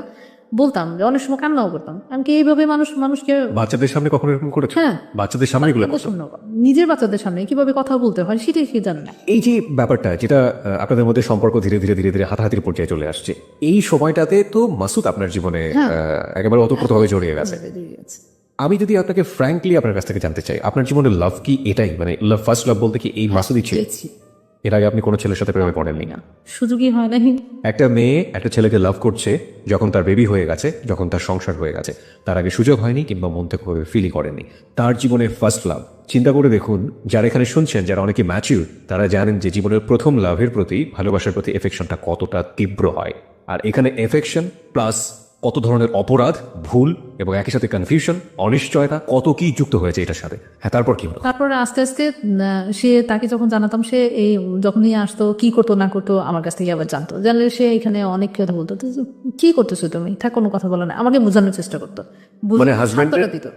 বলতাম যে অনেক সময় কান্নাও করতাম। আমি কি এইভাবে মানুষকে বাচ্চাদের সামনে কখনো এরকম করেছো? হ্যাঁ, বাচ্চাদের সামনে এগুলো করতো? নিজের বাচ্চাদের সামনে কিভাবে কথা বলতে হয় সেটাই সে জানে না। এই যে ব্যাপারটা যেটা আপনাদের মধ্যে সম্পর্ক ধীরে ধীরে ধীরে ধীরে হাতাহাতির পর্যায়ে চলে আসছে, এই সময়টাতে তো মাসুদ আপনার জীবনে একেবারে অতপ্রতভাবে জড়িয়ে গেছে। আমি যদি আপনাকে ফ্র্যাঙ্কলি আপনার কাছ থেকে জানতে চাই, আপনার জীবনে লাভ কি এটাই, মানে লাভ ফার্স্ট লাভ বলতে কি এই মাসুদই ছিল? এর আগে আপনি কোনো ছেলের সাথে প্রেমে পড়েননি? না, সুযোগই হয় না। একটা মেয়ে একটা ছেলেকে লাভ করছে যখন তার বেবি হয়ে গেছে, যখন তার সংসার হয়ে গেছে, তার আগে সুযোগ হয়নি কিংবা মন থেকে ফিলই করেননি। তার জীবনে ফার্স্ট লাভ, চিন্তা করে দেখুন, যারা এখানে শুনছেন যারা অনেকে ম্যাচিউর, তারা জানেন যে জীবনের প্রথম লাভের প্রতি, ভালোবাসার প্রতি এফেকশনটা কতটা তীব্র হয়। আর এখানে এফেকশন প্লাস কত ধরনের অপরাধ, ভুল এবং একই সাথে কনফিউশন, অনিশ্চয়তা, কত কি যুক্ত হয়েছে এটার সাথে। হ্যাঁ, তারপর কি হলো? তারপরে আস্তে আস্তে সে, তাকে যখন জানাতাম, সে এই যখনই আসতো কি করতো না করতো আমার কাছ থেকে আবার জানতো, জানলে সে এখানে অনেক কথা বলতো, কি করতেছো তুমি, থাক কোনো কথা বলো না, আমাকে বোঝানোর চেষ্টা করতো। মানে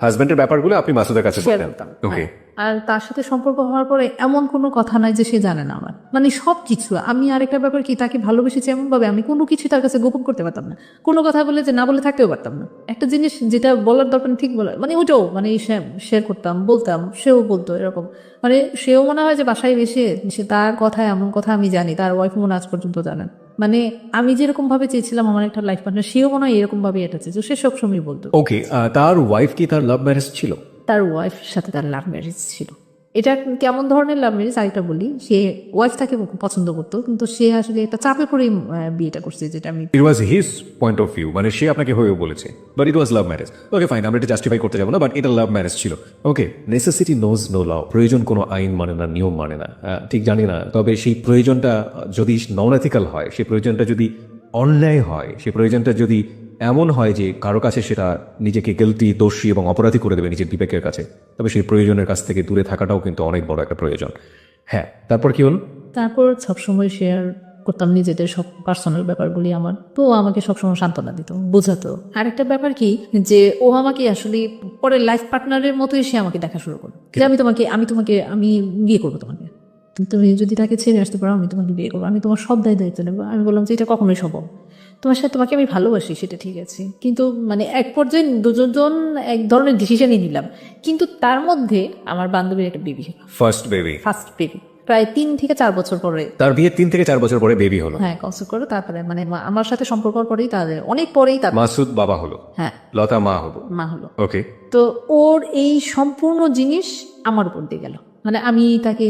হাজবেন্ডের ব্যাপারগুলো আপনি মাসুদের কাছে বলতেন? ওকে। আর তার সাথে সম্পর্ক হওয়ার পরে এমন কোনো কথা নাই যে সে জানে না আমার, মানে সব কিছু। আমি আরেকটা ব্যাপার কি, তাকে ভালোবেসেছি এমন ভাবে আমি কোনো কিছু তার কাছে গোপন করতে পারতাম না, কোনো কথা বলে যে না বলে থাকতেও পারতাম না। একটা জিনিস যেটা বলার দরকার ঠিক বলা, মানে ওটাও মানে শেয়ার করতাম, বলতাম, সেও বলতো এরকম। মানে সেও মনে হয় যে বাসায় এসে সে তার কথা এমন কথা আমি জানি, তার ওয়াইফ মনে আজ পর্যন্ত জানেন। মানে আমি যেরকম ভাবে চেয়েছিলাম আমার একটা লাইফ পার্টনার, সেও মনে হয় এরকম ভাবে এটা চেয়েছে, সে সবসময় বলতো। ওকে, তার ওয়াইফ কি তার লাভ ম্যারেজ ছিল? তার ওয়াইফের সাথে তার লাভ ম্যারেজ ছিল। এটা কেমন ধরনের লাভ ম্যারেজ আরেকটা বলি, সে ওয়াইফ তাকে পছন্দ করতো কিন্তু সে আসলে একটা চাপে পড়ে বিয়েটা করছে, যেটা আমি it was his point of view, মানে সে আপনাকে হয়েও বলেছে, but it was love marriage. Okay fine, আমরা এটা জাস্টিফাই করতে যাবো না, বাট এটা লাভ ম্যারেজ ছিল। ওকে, নেসেসিটি নোজ নো ল, প্রয়োজন কোনো আইন মানে না, নিয়ম মানে না, ঠিক জানি না, তবে সেই প্রয়োজনটা যদি নন এথিক্যাল হয়, সেই প্রয়োজনটা যদি অন্যায় হয়, সেই প্রয়োজনটা যদি এমন হয় যে কারো কাছে সেটা নিজেকে গিল্টি, দোষী এবং অপরাধী করে দেবে নিজের বিবেকের কাছে, তবে সেই প্রয়োজনের কাছ থেকে দূরে থাকাটাও কিন্তু অনেক বড় একটা প্রয়োজন। হ্যাঁ, তারপর কি হল? তারপর সবসময় শেয়ার করতাম নিজেদের সব পার্সোনাল ব্যাপারগুলি আমার, তো আমাকে সবসময় সান্ত্বনা দিত, বোঝাতো। আরেকটা ব্যাপার কি, যে ও আমাকে আসলে পরে লাইফ পার্টনারের মতোই সে আমাকে দেখা শুরু করলো, যে আমি বিয়ে করবো তোমাকে, তুমি যদি তাকে ছেড়ে আসতে পারো আমি তোমাকে বিয়ে করবো, আমি তোমার সব দায়িত্ব নেবো। আমি বললাম যে এটা কখনোই সম্ভব, তোমাকে আমি ভালোবাসি সেটা ঠিক আছে, কিন্তু মানে এক পর্যায়ে দুজন এক ধরনের ডিসিশনই নিলাম, কিন্তু তার মধ্যে আমার বান্ধবীর একটা বেবি হলো, ফার্স্ট বেবি প্রায় 3 থেকে 4 বছর পরে। তার বিয়ে 3 থেকে 4 বছর পরে বেবি হলো? হ্যাঁ, কনসেপ্ট করে তারপরে মানে আমার সাথে সম্পর্ক পরেই, তাদের অনেক পরেই তার মাসুদ বাবা হলো, হ্যাঁ, লতা মা হলো। ওকে, তো ওর এই সম্পূর্ণ জিনিস আমার উপর দিয়ে গেল। মানে আমি তাকে,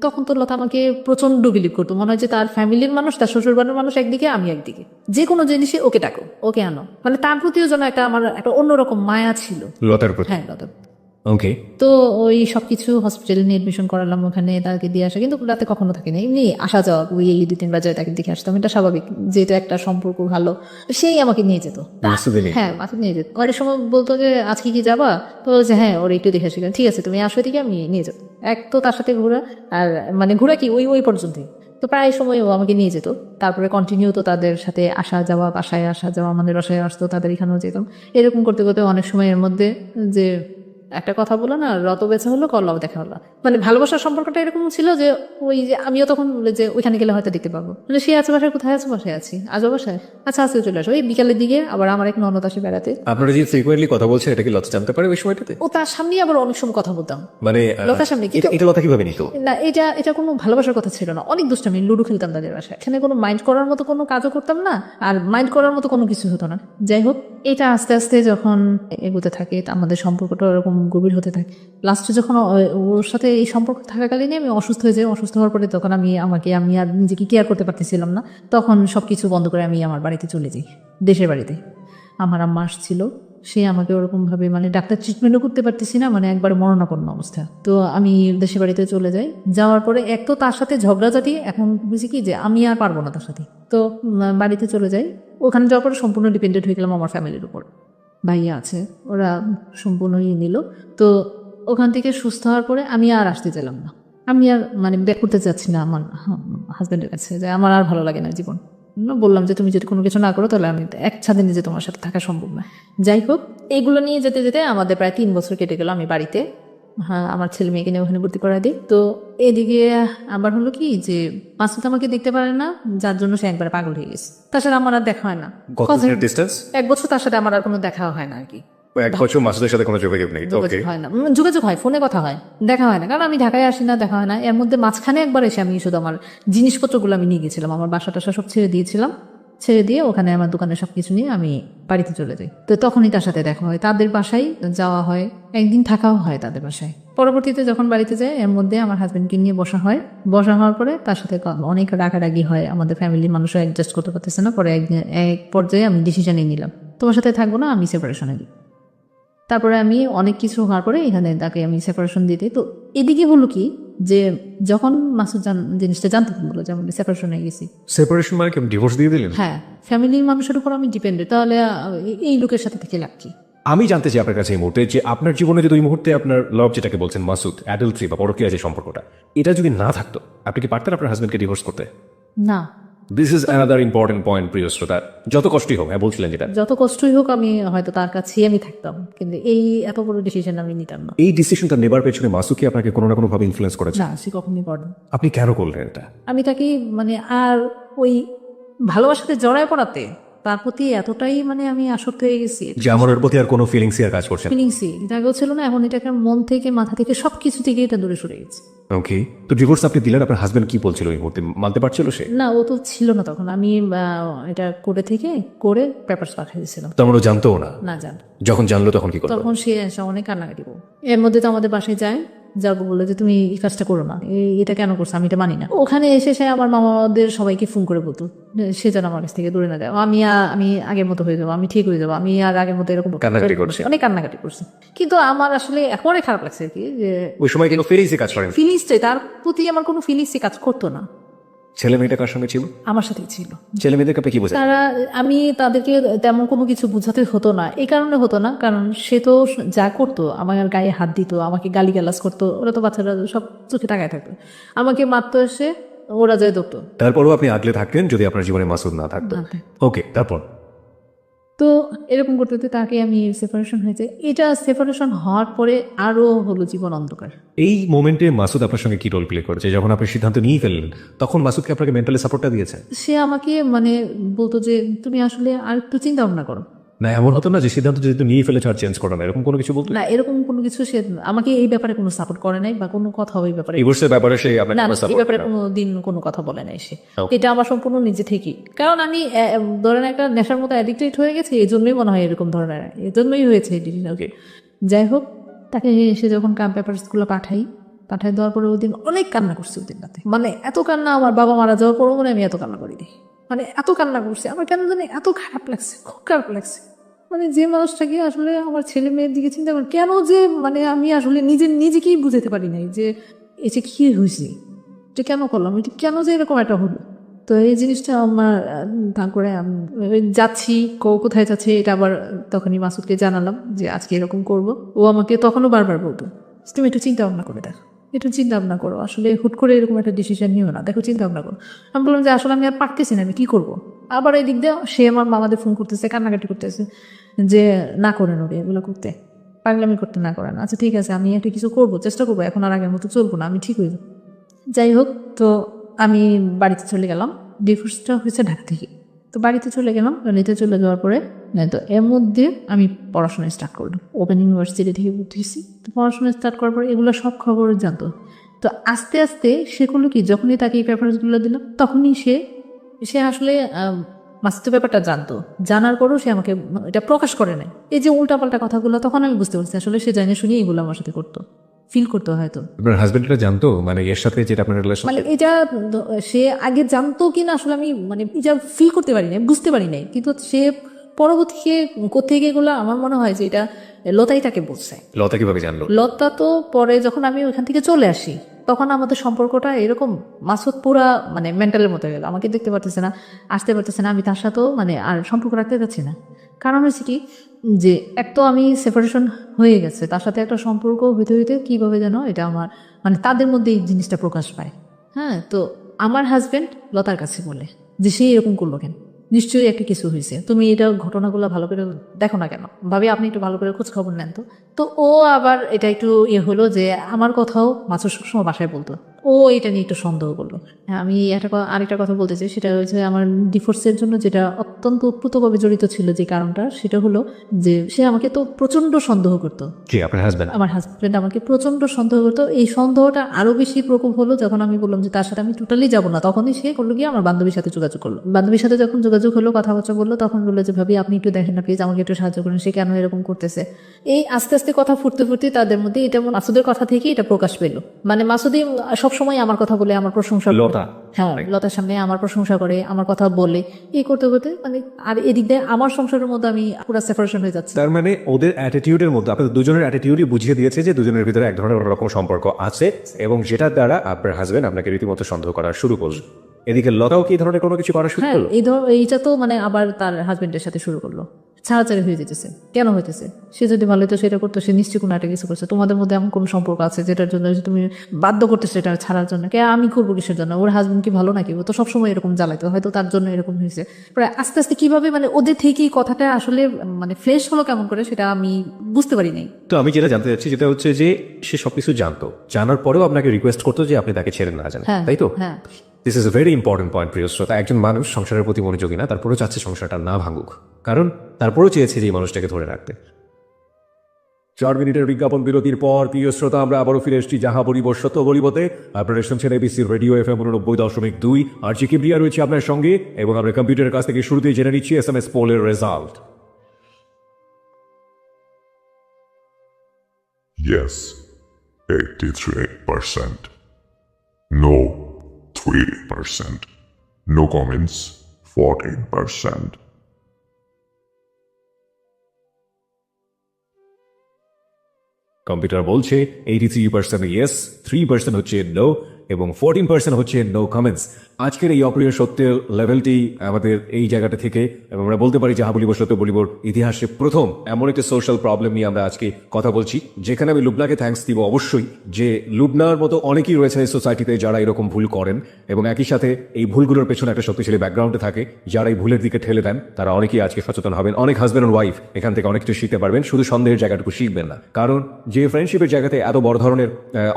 তখন তো লতা আমাকে প্রচন্ড বিলিভ করতো, মনে হয় যে তার ফ্যামিলির মানুষ, তার শ্বশুর বাড়ির মানুষ একদিকে, আমি একদিকে, যে কোনো জিনিসে ওকে ডাকো, ওকে আনো, মানে তার প্রতিও যেন আমার একটা অন্যরকম মায়া ছিল লতার প্রতি। হ্যাঁ, লতার। ওকে, তো ওই সবকিছু হসপিটালে নিয়ে এডমিশন করালাম, ওখানে তাকে দিয়ে আসা, কিন্তু রাতে কখনো থাকে না, এমনি আসা যাওয়া, ওই 2-3 বাজারে তাকে দেখে আসতাম, এটা স্বাভাবিক, যেহেতু একটা সম্পর্ক ভালো, সেই আমাকে নিয়ে যেত। হ্যাঁ, মাসুদ নিয়ে যেত। অনেক সময় বলতো যে আজকে কি যাবা, তো বলছে হ্যাঁ, ওর একটু দেখে আসি, ঠিক আছে তুমি আসো, দিকে আমি নিয়ে যাবো। এক তো তার সাথে ঘোরা, আর মানে ঘোরা কি ওই পর্যন্তই, তো প্রায় সময় ও আমাকে নিয়ে যেত, তারপরে কন্টিনিউ তো তাদের সাথে আসা যাওয়া, বাসায় আসা যাওয়া, আমাদের বাসায় আসতো, তাদের এখানেও যেতাম। এরকম করতে করতে অনেক সময়ের মধ্যে যে একটা কথা বলো না, রত বেচা হলো কল্লাও দেখা হলো, মানে ভালোবাসার সম্পর্কটা এরকম ছিল যে ওই যে আমিও তখন বলে যে ওইখানে গেলে হয়তো দেখতে পাবো, মানে সে আছে বাসায়, কোথায় আছে, বাসায় আছি, আজও বাসায়, আচ্ছা আজকে চলে আসো। এই বিকালের দিকে আবার আমার এক ননদ আসে বেড়াতে, আপনারা যে ফ্রিকোয়েন্টলি কথা বলছেন এটা কি লতা জানতে পারে ওই সময়টাতে? ও তার সামনেই আবার অনেক সময় কথা বলতাম। মানে লতার সামনে কি? এটা লতা কিভাবে নিত? না, এটা কোনো ভালোবাসার কথা ছিল না, অনেক দুষ্টামি, লুডো খেলতাম তাদের বাসায়, এখানে কোনো মাইন্ড করার মতো কোনো কাজও করতাম না, আর মাইন্ড করার মতো কোনো কিছু হতো না। যাই হোক, এটা আস্তে আস্তে যখন এগোতে থাকে আমাদের সম্পর্কটা এরকম গভীর হতে থাকে। লাস্টে যখন ওর সাথে এই সম্পর্ক থাকাকালীনই আমি অসুস্থ হয়ে যাই, অসুস্থ হওয়ার পরে তখন আমি আর নিজেকে কেয়ার করতে পারতেছিলাম না, তখন সবকিছু বন্ধ করে আমি আমার বাড়িতে চলে যাই, দেশের বাড়িতে। আমার আম্মা আসছিল, সে আমাকে ওরকমভাবে মানে ডাক্তার ট্রিটমেন্টও করতে পারতেছি না, মানে একবারে মরণাপন্ন অবস্থা। তো আমি দেশের বাড়িতে চলে যাই, যাওয়ার পরে এক তো তার সাথে ঝগড়াঝাটি, এখন বুঝি কি যে আমি আর পারবো না তার সাথে, তো বাড়িতে চলে যাই। ওখানে যাওয়ার পরে সম্পূর্ণ ডিপেন্ডেন্ট হয়ে গেলাম আমার ফ্যামিলির উপর। ভাইয়া আছে, ওরা সম্পূর্ণই নিল। তো ওখান থেকে সুস্থ হওয়ার পরে আমি আর আসতে চাইলাম না, আমি আর মানে ব্যাক করতে চাচ্ছি না আমার হাজব্যান্ডের কাছে, যে আমার আর ভালো লাগে না জীবন। বললাম যে তুমি যদি কোনো কিছু না করো তাহলে আমি এক ছাদে নিজে তোমার সাথে থাকা সম্ভব না। যাই হোক, এইগুলো নিয়ে যেতে যেতে আমাদের প্রায় 3 বছর কেটে গেল আমি বাড়িতে। হ্যাঁ, আমার ছেলে মেয়েকে নিয়ে ওখানে ভর্তি করাই দিই। তো এদিকে আবার হলো কি যে মাসুদ আমাকে দেখতে পারে না, যার জন্য সে একবার পাগল হয়ে গেছে। তার সাথে আমার আর দেখা হয় না, কতদিনের ডিস্টেন্স? 1 বছর তার সাথে আমার আর কোনো দেখা হয় না আর কি। এক বছর মাসুদের সাথে কোনো যোগাযোগ নেই? ওকে, যোগাযোগ হয় না, যোগাযোগ হয়, ফোনে কথা হয়, দেখা হয় না, কারণ আমি ঢাকায় আসি না, দেখা হয় না। এর মধ্যে মাঝখানে একবার এসে আমি শুধু আমার জিনিসপত্রগুলো আমি নিয়ে গেছিলাম, আমার বাসা টাসা সব ছেড়ে দিয়েছিলাম, ছেড়ে দিয়ে ওখানে আমার দোকানে সবকিছু নিয়ে আমি বাড়িতে চলে যাই। তো তখনই তার সাথে দেখা হয়, তাদের বাসায় যাওয়া হয়, একদিন থাকাও হয় তাদের বাসায়। পরবর্তীতে যখন বাড়িতে যায় এর মধ্যে আমার হাজবেন্ডকে নিয়ে বসা হয়, বসা হওয়ার পরে তার সাথে অনেক রাগারাগি হয়, আমাদের ফ্যামিলির মানুষও অ্যাডজাস্ট করতে পারতেছে না। পরে এক পর্যায়ে আমি ডিসিশন নিয়ে নিলাম, তোমার সাথে থাকবো না, আমি সেপারেশনে দিই। তারপরে আমি অনেক কিছু হওয়ার পরে এখানে তাকে আমি সেপারেশন দিতে। তো এদিকে হলো কি যে যখন মাসুদ জিনিসটা জানতে পারলো যে আমি সেপারেশন হয়ে গেছি, সেপারেশন মানে কি ডিভোর্স দিয়ে দিলেন? হ্যাঁ, ফ্যামিলির মানুষের উপর আমি ডিপেন্ডেন্ট, তাহলে এই লোকের সাথে থেকে লাভ কি? আমি জানতে চাই আপনার কাছে এই মুহূর্তে যে আপনার জীবনে যদি ওই মুহূর্তে আপনার লাভ যেটাকে বলছেন মাসুদ, অ্যাডাল্ট্রি বা পরকীয়া যে সম্পর্কটা, এটা যদি না থাকতো আপনি কি পারতেন আপনার হাজবেন্ডকে ডিভোর্স করতে? না, this is another important point, প্রিয় শ্রোতা। যত কষ্টই হোক, হ্যাঁ বলছিলেন যেটা, যত কষ্টই হোক আমি হয়তো তার কাছেই আমি থাকতাম, কিন্তু এই এত বড় ডিসিশন আমি নিতাম না। এই ডিসিশনটা নেবার পেছনে মাসুদ কি আপনাকে কোনো না কোনো ভাবে ইনফ্লুয়েন্স করেছে? না, সে কখনই করে না। আপনি কেন করলেন এটা? আমি তাকে মানে আর ওই ভালোবাসাতে জড়ায় পড়াতে তার প্রতি এতটাই মানে আমি আসক্ত হয়ে গেছি, যে আমার ওর প্রতি আর কোনো ফিলিংসই আর কাজ করছে না? ফিলিংসই এটা আগেও ছিল না, এখন এটাকে মন থেকে মাথা থেকে সবকিছু থেকে এটা দূরে সরে গেছে। ওকে, তো ডিভোর্স আপনি দিলেন, আপনার হাজবেন্ড কি বলছিল ওই মুহূর্তে? মানতে পারছিল সে? না, ও তো ছিল না তখন, আমি এটা করে পেপারস পাঠিয়ে দিয়েছিলাম। তো আমরা জানতো না? না জান, যখন জানলো তখন কি করলো? তখন সে এসে অনেক কান্নাকাটি করো। এর মধ্যে তো আমাদের বাসায় যায়, যাবো বলে যে তুমি এই কাজটা করো না, এটা কেন করছো, আমি এটা মানি না। ওখানে এসে সে আমার মামাদের সবাইকে ফোন করে বলতো সে যেন আমার কাছ থেকে দূরে না যায়, আমি আগের মতো হয়ে যাবো, আমি ঠিক হয়ে যাবো, আমি আর আগের মতো এরকম কান্নাকাটি করছে? অনেক কান্নাকাটি করছে। কিন্তু আমার আসলে একেবারে খারাপ লাগছে আর কি, যে ওই সময় কিন্তু ফিলিংসই কাজ করেন? ফিলিংসটাই, তার প্রতি আমার কোনো ফিলিংসই কাজ করতো না। ছেলে মেয়েটা কার সঙ্গে ছিল? আমার সাথেই ছিল। ছেলে মেয়েদেরকে আপনি কি বোঝেন? আমি তাদেরকে তেমন কোনো কিছু বোঝাতে হতো না, এই কারণে হতো না কারণ সে তো যা করতো আমার গায়ে হাত দিত, আমাকে গালিগালাজ করতো, ওরা তো বাচ্চারা সব চোখে তাকায় থাকতো, আমাকে মারতো এসে, ওরা যায় ধরতো। তারপরও আপনি আগলে থাকতেন যদি আপনার জীবনে মাসুদ না থাকতো? ওকে, তারপর? তো এরকম করতে করতে তাকে আমি সেপারেশন হয়েছে, এটা সেপারেশন হওয়ার পরে আরো হলো জীবন অন্ধকার। এই মোমেন্টে মাসুদ আপনার সঙ্গে কি রোল প্লে করেছে? যখন আপনি সিদ্ধান্ত নিয়ে ফেললেন তখন মাসুদকে আপনাকে মেন্টালি সাপোর্টটা দিয়েছে? সে আমাকে মানে বলতো যে তুমি আসলে আর একটু চিন্তা ভাবনা করো। না, এমন হতো না যে সিদ্ধান্ত যদি নিয়ে ফেলেছে আর চেঞ্জ করো না, এরকম কোনো কিছু বলতো? না, এরকম কোনো কিছু সে আমাকে এই ব্যাপারে কোনো সাপোর্ট করে নাই বা কোনো কথা ওই ব্যাপারে, ডিভোর্সের ব্যাপারে সে আপনাকে না, কোনো এই support ব্যাপারে করে না? কোনো দিন কোনো কথা বলে নাই সে। Okay. এটা আমার সম্পূর্ণ নিজে থেকেই, কারণ আমি ধরেন একটা নেশার মতো অ্যাডিক্টেড হয়ে গেছে, এই জন্যই মনে হয় এরকম ধরনের, এই জন্যই হয়েছে এই ডিসিশন। Okay. যাই হোক, তাকে এসে যখন পেপারসগুলো পাঠাই দেওয়ার পরে ওই দিন অনেক কান্না করছি, ওই দিন রাতে মানে এত কান্না, আমার বাবা মারা যাওয়ার পরও মনে আমি এত কান্না করিনি, মানে এত কান্না করছি, আমার কেন জানি এত খারাপ লাগছে, খুব খারাপ লাগছে। মানে যে মানুষটাকে আসলে আমার ছেলে মেয়ের দিকে চিন্তা করি, কেন যে মানে আমি আসলে নিজেকেই বুঝাতে পারি নাই যে এটা কি হয়েছে, এটা কেন করলাম, এটা কেন যে এরকম একটা হলো। তো এই জিনিসটা আমার তারপরে আমি যাচ্ছি, কোথায় যাচ্ছে এটা আবার তখনই মাসুদকে জানালাম যে আজকে এরকম করব। ও আমাকে তখনও বারবার বলতো তুমি একটু চিন্তা ভাবনা করে দেখো, একটু চিন্তা ভাবনা করো, আসলে হুট করে এরকম একটা ডিসিশন নিও না, দেখো চিন্তা ভাবনা করো। আমি বললাম যে আসলে আমি আর পারতেছি না, আমি কি করবো। আবার এই দিক দিয়ে সে আমার মামাদের ফোন করতেছে, কান্নাকাটি করতেছে যে না করেন ওরে এগুলো করতে, পাগলামি করতে না করেন। আচ্ছা ঠিক আছে, আমি একটা কিছু করবো, চেষ্টা করবো, এখন আর আগের মতো চলবো না, আমি ঠিক হয়ে যাবো। যাই হোক, তো আমি বাড়িতে চলে গেলাম। ডিভোর্সটা হয়েছে ঢাকা থেকে। তো বাড়িতে চলে গেলাম, বাড়িতে চলে যাওয়ার পরে তো এর মধ্যে আমি পড়াশোনা স্টার্ট করলাম। ওপেন ইউনিভার্সিটি থেকে ভর্তি হয়েছি। তো পড়াশোনা স্টার্ট করার পরে এগুলো সব খবর জানতো। তো আস্তে আস্তে সে করলো কি, যখনই তাকে এই পেপারসগুলো দিলাম তখনই সে আসলে মাস্ত ব্যাপারটা জানতো। জানার পরও সে আমাকে এটা প্রকাশ করে নাই। এই যে উল্টাপাল্টা কথাগুলো, তখন আমি বুঝতে পারছি আসলে সে জানে শুনিয়ে এগুলো আমার সাথে করতো, ফিল করতো হয়তো। আপনার হাজবেন্ড এটা জানতো, মানে এর সাথে যেটা আপনার রিলেশন? মানে এটা সে আগে জানতো কিনা আসলে আমি মানে এটা ফিল করতে পারি নাই, বুঝতে পারি নাই। কিন্তু সে পরবর্তীতে কোথেকে এগুলো আমার মনে হয় যে এটা লতাই তাকে বলছে। লতা কিভাবে জানলো? লতা তো পরে যখন আমি ওইখান থেকে চলে আসি তখন আমাদের সম্পর্কটা এরকম, মাসুদ পুরা মানে মেন্টালের মতো গেল, আমাকে দেখতে পারতেছে না, আসতে পারতেছে না, আমি তার সাথেও মানে আর সম্পর্ক রাখতে চাচ্ছি না। কারণ হচ্ছে কি যে এক তো আমি সেপারেশন হয়ে গেছে, তার সাথে একটা সম্পর্ক হইতে হইতে কীভাবে যেন এটা আমার মানে তাদের মধ্যে এই জিনিসটা প্রকাশ পায়। হ্যাঁ, তো আমার হাজব্যান্ড লতার কাছে বলে যে সে এরকম করলো কেন, নিশ্চয়ই একটা কিছু হয়েছে, তুমি এটা ঘটনাগুলো ভালো করে দেখো না কেন, ভাবি আপনি একটু ভালো করে খোঁজ খবর নেন। তো ও আবার এটা একটু হলো যে আমার কথাও মাছুর সবসময় বাসায় বলতো, ও এটা নিয়ে একটু সন্দেহ করলো। হ্যাঁ, আমি আরেকটা কথা বলতে চাই, সেটা হচ্ছে আমার ডিভোর্সের জন্য যেটা অত্যন্ত উৎপ্রুতভাবে জড়িত ছিল যে কারণটা, সেটা হলো যে সে আমাকে তো প্রচণ্ড সন্দেহ করতো। জি, আপনার হাজবেন্ড? আমার হাজব্যান্ড আমাকে প্রচণ্ড সন্দেহ করতো। এই সন্দেহটা আরও বেশি প্রকোপ হলো যখন আমি বললাম যে তার সাথে আমি টোটালি যাবো না। তখনই সে করলো গিয়ে আমার বান্ধবীর সাথে যোগাযোগ করলো। বান্ধবীর সাথে যখন যোগাযোগ হলো, কথাবার্তা বললো, তখন বললো যে ভাবি আপনি একটু দেখেন না প্লিজ, আমাকে একটু সাহায্য করেন, সে কেন এরকম করতেছে। এই আস্তে আস্তে কথা ফুটতে ফুটতে তাদের মধ্যে এটা মাসুদের কথা থেকে এটা প্রকাশ পেলো। মানে মাসুদি সবসময় আমার কথা বলে, আমার প্রশংসা করে। লতা? হ্যাঁ, লতার সামনে আমার প্রশংসা করে, আমার কথা বলে, এই করতে করতে মানে আর এদিক দিয়ে আমার সংসারের মধ্যে আমি পুরো সেপারেশন হয়ে যাচ্ছে। তার মানে ওদের অ্যাটিটিউডের মধ্যে আপনাদের দুজনের অ্যাটিটিউডই বুঝিয়ে দিয়েছে যে দুজনের ভিতরে এক ধরনের অন্যরকম সম্পর্ক আছে, এবং যেটার দ্বারা আপনার হাজবেন্ড আপনাকে রীতিমতো সন্দেহ করা শুরু করলো। এদিকে লতাও কি এই ধরনের কোনো কিছু করা শুরু হ্যাঁ, করলো? এইটা তো মানে আবার তার হাজবেন্ডের সাথে শুরু করলো। ছাড়াছাড়ি হয়ে যেতেছে। কেন হইতেছে? সে যদি ভালো হতো সেটা করতো, সে নিশ্চয়ই কোনো একটা কিছু করছে। তোমাদের মধ্যে এমন কোনো সম্পর্ক আছে যেটার জন্য তুমি বাধ্য করতেছো এটা ছাড়ার জন্য। কে আমি করবো কিসের জন্য? ওর হাজবেন্ড কি ভালো নাকি? ও তো সবসময় এরকম জ্বালাইতো, হয়তো তার জন্য এরকম হয়েছে। প্রায় আস্তে আস্তে কিভাবে মানে ওদের থেকেই কথাটা আসলে মানে ফ্রেশ হলো কেমন করে, সেটা আমি বুঝতে পারি নাই। তো আমি যেটা জানতে চাচ্ছি যেটা হচ্ছে যে সে সবকিছু জানতো, জানার পরেও আপনাকে রিকোয়েস্ট করতো যে আপনি তাকে ছেড়ে না যান, হ্যাঁ, তাই তো? হ্যাঁ। This is a very important point, প্রিয় শ্রোতা। একজন মানুষ সংসারের প্রতি মনোযোগী না, তারপরেও চাচ্ছে সংসারটা না ভাঙুক, কারণ তারপরেও চেয়েছে যে এই মানুষটাকে ধরে রাখতে। 4 মিনিটের বিজ্ঞাপন বিরতির পর প্রিয় শ্রোতা আমরা আবারও ফিরে এসেছি যাহা বলিব সত্য বলিবতে। আপনারা শুনছেন এবিসি রেডিও FM 89.2। আর জি কিবরিয়া রয়েছে আপনার সঙ্গে, এবং আমরা কম্পিউটারের কাছ থেকে শুরুতেই জেনে নিচ্ছি SMS পোলের result. Yes, 83%. No, 3%. No comments, 14%. Computer বলছে 83% ইয়েস, 3% হচ্ছে নো, এবং 14% হচ্ছে নো কমেন্টস। আজকের এই অপ্রিয় সত্যের লেভেলটি আমাদের এই জায়গাটা থেকে, এবং আমরা বলতে পারি যাহা বলিব সত্য বলিবর ইতিহাসে প্রথম এমন একটা সোশ্যাল প্রবলেম নিয়ে আমরা আজকে কথা বলছি, যেখানে আমি লুবনাকে থ্যাঙ্কস দিব অবশ্যই, যে লুবনার মতো অনেকেই রয়েছে এই সোসাইটিতে যারা এরকম ভুল করেন, এবং একই সাথে এই ভুলগুলোর পেছনে একটা শক্তিশালী ব্যাকগ্রাউন্ডে থাকে, যারা এই ভুলের দিকে ঠেলে দেন তারা অনেকেই আজকে সচেতন হবেন। অনেক হাজব্যান্ড অ্যান্ড ওয়াইফ এখান থেকে অনেক কিছু শিখতে পারবেন, শুধু সন্দেহের জায়গাটুকু শিখবেন না। কারণ যে ফ্রেন্ডশিপের জায়গাতে এত বড় ধরনের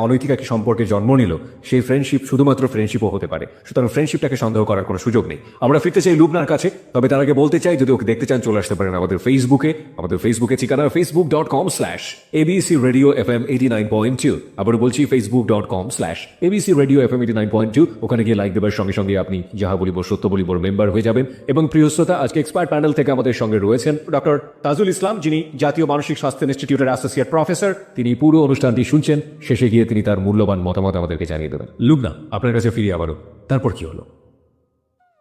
অনৈতিক একটি সম্পর্কে জন্ম নিল, সেই ফ্রেন্ডশিপ শুধুমাত্র ফ্রেন্ডশিপও হতে পারে। সুতরাং ফ্রেন্ডশিপটাকে সন্দেহ করার কোনো সুযোগ নেই। আমরা ফিরতে চাই লুবনার কাছে, তবে তার আগে বলতে চাই যদি ওকে দেখতে চান চলে আসতে পারেন আমাদের ফেসবুকে ঠিকানা facebook.com/ABC Radio FM 89.2। আবার বলছি facebook.com/ABC Radio FM 89.2। ওখানে গিয়ে লাইক দেবার সঙ্গে সঙ্গে আপনি যাহা বলিব সত্য বলিবর মেম্বার হয়ে যাবেন। এবং প্রিয় শ্রোতা, আজকে এক্সপার্ট প্যানেল থেকে আমাদের সঙ্গে রয়েছেন ডক্টর তাজুল ইসলাম, যিনি জাতীয় মানসিক স্বাস্থ্য ইনস্টিটিউটের অ্যাসোসিয়েট প্রফেসর। তিনি পুরো অনুষ্ঠানটি শুনছেন, শেষে গিয়ে তিনি তার মূল্যবান মতামত আমাদেরকে জানিয়ে দেবেন। লুবনা, আপনার কাছে ফিরে আবারও, তারপর কি হলো?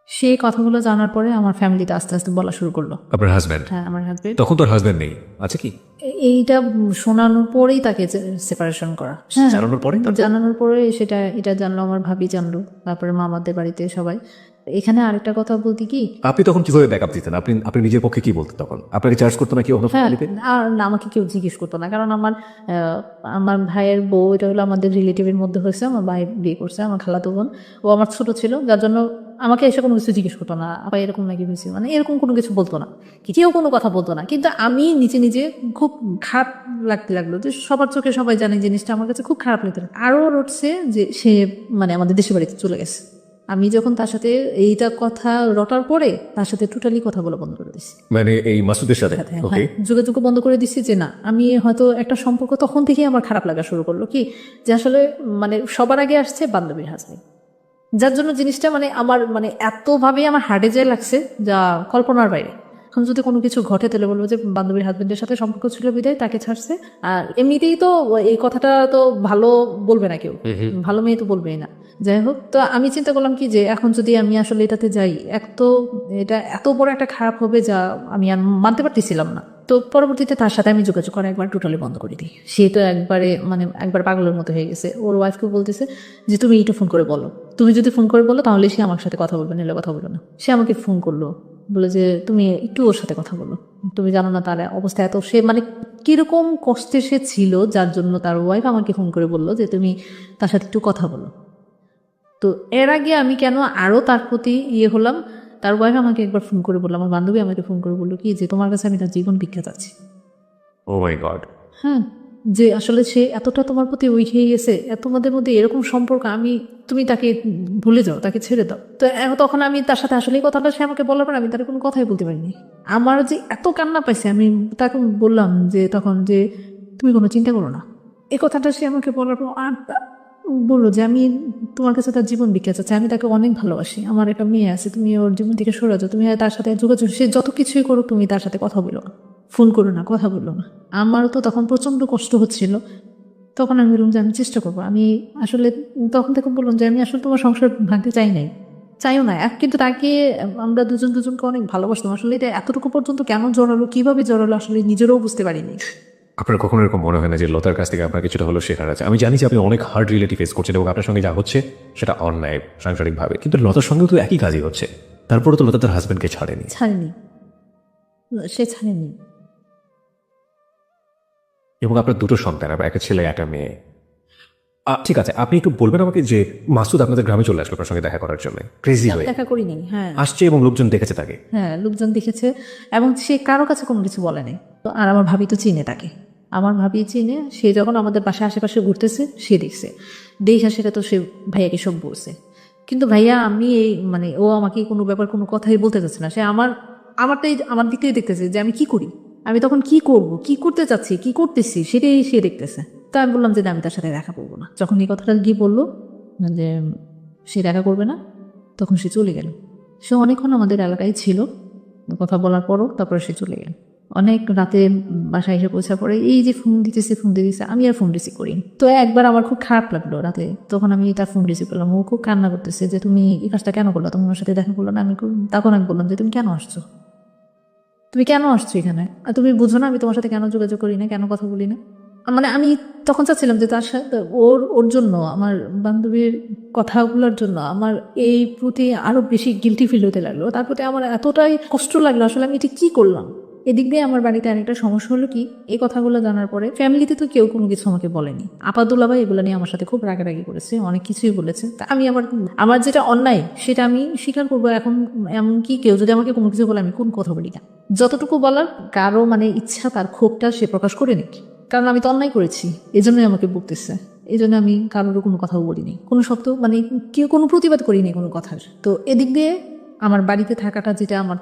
সেই কথাগুলো জানার পরে আমার ফ্যামিলিতে আস্তে আস্তে বলা শুরু করলো। আপনার হাজব্যান্ড? হ্যাঁ, আমার হাজবেন্ড। তখন তোর হাজব্যান্ড নেই, আছে কি? এইটা শোনানোর পরেই তাকে সেপারেশন করা। জানানোর পরে? জানানোর পরে এটা জানলো আমার ভাবি, জানলো, তারপরে মামাদের বাড়িতে সবাই। এখানে আরেকটা কথা বলতে কি, আপনি তখন কিভাবে ব্যাকআপ দিতেন? আপনি আপনি নিজের পক্ষে কি বলতেন তখন? আপনাকে চার্জ করতো না কেউ হ্যাঁ ফ্যামিলিতে? আর না, আমাকে কেউ জিজ্ঞেস করতো না, কারণ আমার ভাইয়ের বউ, এটা হলো আমাদের রিলেটিভের মধ্যে হয়েছে, আমার ভাই বিয়ে করছে, আমার খালাতো বোন, ও আমার ছোট ছিল, যার জন্য আমাকে এসে কোনো কিছু জিজ্ঞেস করতো না, আপা এরকম নাকি হয়েছে, মানে এরকম কোনো কিছু বলতো না, কেউ কোনো কথা বলতো না। কিন্তু আমি নিজে নিজে খুব খারাপ লাগতে লাগলো যে সবার চোখে সবাই জানে জিনিসটা, আমার কাছে খুব খারাপ লাগতো। আরও রটছে যে সে মানে আমাদের দেশের বাড়িতে চলে গেছে। আমি যখন তার সাথে এইটা কথা রটার পরে তার সাথে টোটালি কথা বলা বন্ধ করে দিচ্ছি, মানে এই মাসুদের সাথে? ওকে। যোগাযোগ বন্ধ করে দিচ্ছি। যে না, আমি হয়তো একটা সম্পর্ক তখন থেকেই আমার খারাপ লাগা শুরু করলো কি, যে আসলে মানে সবার আগে আসছে বান্ধবীর হাজবেন্ড, যার জন্য জিনিসটা মানে আমার মানে এতভাবে আমার হার্টে যায় লাগছে যা কল্পনার বাইরে। এখন যদি কোনো কিছু ঘটে তাহলে বলবো যে বান্ধবীর হাজবেন্ডের সাথে সম্পর্ক ছিল বিদায় তাকে ছাড়ছে। আর এমনিতেই তো এই কথাটা তো ভালো বলবে না কেউ, ভালো মেয়ে তো বলবেই না। যাই হোক, তো আমি চিন্তা করলাম কি যে এখন যদি আমি আসলে এটাতে যাই, এক তো এটা এত বড় একটা খারাপ হবে যা আমি আর মানতে পারতেছিলাম না। তো পরবর্তীতে তার সাথে আমি যোগাযোগ করা একবার টোটালি বন্ধ করে দিই। সে তো একবারে মানে একবার পাগলের মতো হয়ে গেছে। ওর ওয়াইফকে বলতেছে যে তুমি একটু ফোন করে বলো, তুমি যদি ফোন করে বলো তাহলে সে আমার সাথে কথা বলবে, নিলে কথা বলবে না। সে আমাকে ফোন করলো, বলে যে তুমি একটু ওর সাথে কথা বলো, তুমি জানো না তার অবস্থা এত, সে মানে কিরকম কষ্টে সে ছিল, যার জন্য তার ওয়াইফ আমাকে ফোন করে বললো যে তুমি তার সাথে একটু কথা বলো। তো এর আগে আমি কেন আরও তার প্রতি হলাম, তার ওয়াইফ আমাকে একবার ফোন করে বললো, আমার বান্ধবী আমাকে ফোন করে বললো কি যে তোমার কাছে আমি তার জীবন ভিক্ষা চাচ্ছি। ও মাই গড। হ্যাঁ, যে আসলে সে এতটা তোমার প্রতি উইক হয়ে গেছে, তোমাদের মধ্যে এরকম সম্পর্ক, তুমি তাকে ভুলে যাও, তাকে ছেড়ে দাও। তো তখন আমি তার সাথে আসলে এই কথাটা সে আমাকে বলার পর আমি তার কোনো কথাই বলতে পারিনি। আমার যে এত কান্না পাইছে, আমি তাকে বললাম যে তখন যে তুমি কোনো চিন্তা করো না। এই কথাটা সে আমাকে বলার পর আর বললো যে আমি তোমার কাছে তার জীবন ভিক্ষা চাচ্ছি, আমি তাকে অনেক ভালোবাসি, আমার একটা মেয়ে আছে, তুমি ওর জীবন থেকে সরে যাও, তুমি তার সাথে যোগাযোগ, সে যত কিছুই করুক তুমি তার সাথে কথা বলো না, ফোন করো না, কথা বললো না। আমারও তো তখন প্রচণ্ড কষ্ট হচ্ছিল। তখন আমি বললাম যে আমি চেষ্টা করবো, আমি আসলে তখন থেকে বললাম যে আমি আসলে তোমার সংসার ভাঙতে চাই নাই, চাইও না। কিন্তু তাকে আমরা দুজনকে অনেক ভালোবাসতাম, আসলে এটা এতটুকু পর্যন্ত কেন জড়ালো, কিভাবে জড়ালো, আসলে নিজেরও বুঝতে পারিনি। আপনার কখনো এরকম মনে হয় না যে লতার কাছ থেকে আপনার কিছুটা হলো শেখার আছে? আমি জানি যে আপনি অনেক হার্ড রিলেটিভ ফেস করছেন এবং আপনার সঙ্গে যা হচ্ছে সেটা অন্যায় সাংসারিকভাবে, কিন্তু লতার সঙ্গেও তো একই কাজই হচ্ছে। তারপরে তো লতা তার হাজবেন্ডকে ছাড়েনি। সে ছাড়েনি। এবং আপনার দুটো সন্তান, আপনার একটা ছেলে একটা মেয়ে। ঠিক আছে, আপনি একটু বলবেন আমাকে যে মাসুদ আপনাদের গ্রামে চলে আসলো আপনার সঙ্গে দেখা করার জন্য, ক্রেজি হয়ে দেখা করিনি। হ্যাঁ আসছে এবং লোকজন দেখেছে তাকে। হ্যাঁ, লোকজন দেখেছে এবং সে কারো কাছে কোনো কিছু বলে নাই। তো আর আমার ভাবি তো চিনে তাকে, আমার ভাবি চিনে। সে যখন আমাদের বাসায় আশেপাশে ঘুরতেছে সে দেখছে, দেখা সেটা তো সে ভাইয়াকে সব বলছে। কিন্তু ভাইয়া আমি এই মানে ও আমাকে কোনো ব্যাপার কোনো কথাই বলতে চাচ্ছে না। সে আমারটাই আমার দিক থেকে দেখতেছে যে আমি কি করি, আমি তখন কি করব, কি করতে চাচ্ছি, কি করতেছি, সেটাই সে দেখতেছে। তো আমি বললাম যে না, আমি তার সাথে দেখা করবো না। যখন এই কথাটা গিয়ে বললো যে সে দেখা করবে না, তখন সে চলে গেল। সে অনেকক্ষণ আমাদের এলাকায় ছিল, কথা বলার পরও তারপরে সে চলে গেল। অনেক রাতে বাসায় এসে পৌঁছা পড়ে এই যে ফোন দিতেছে, আমি আর ফোন রিসিভ করি। তো একবার আমার খুব খারাপ লাগলো রাতে, তখন আমি তার ফোন রিসিভ করলাম। ও খুব কান্না করতেছে যে তুমি এই কাজটা কেন করলো, তুমি আমার সাথে দেখা করলো না। তখন আমি বললাম যে তুমি কেন আসছো, তুমি কেন আসছো এখানে, আর তুমি বুঝো না আমি তোমার সাথে কেন যোগাযোগ করি না, কেন কথা বলি না। মানে আমি তখন চাচ্ছিলাম যে তার সাথে ওর জন্য, আমার বান্ধবীর কথাগুলোর জন্য আমার এই প্রতি আরো বেশি গিলটি ফিল হতে লাগলো, তার প্রতি আমার এতটাই কষ্ট লাগলো। আসলে আমি ঠিক কি করলাম। এদিক দিয়ে আমার বাড়িতে আরেকটা সমস্যা হলো কি, এই কথাগুলো জানার পরে ফ্যামিলিতে তো কেউ কোনো কিছু আমাকে বলেনি। আপাদুল্লা ভাই এগুলো নিয়ে আমার সাথে খুব রাগারাগি করেছে, অনেক কিছুই বলেছে। তা আমি আমার যেটা অন্যায় সেটা আমি স্বীকার করবো। এখন এমনকি কেউ যদি আমাকে কোনো কিছু বলে আমি কোন কথা বলি না, যতটুকু বলার কারো মানে ইচ্ছা তার ক্ষোভটা সে প্রকাশ করে নিক, কারণ আমি তো অন্যায় করেছি, এই জন্যই আমাকে বকতেছে। এই জন্য আমি কারোর কোনো কথাও বলিনি, কোনো শব্দ মানে কেউ কোনো প্রতিবাদ করিনি কোনো কথার। তো এদিক দিয়ে আমার বাড়িতে থাকাটা যেটা আমার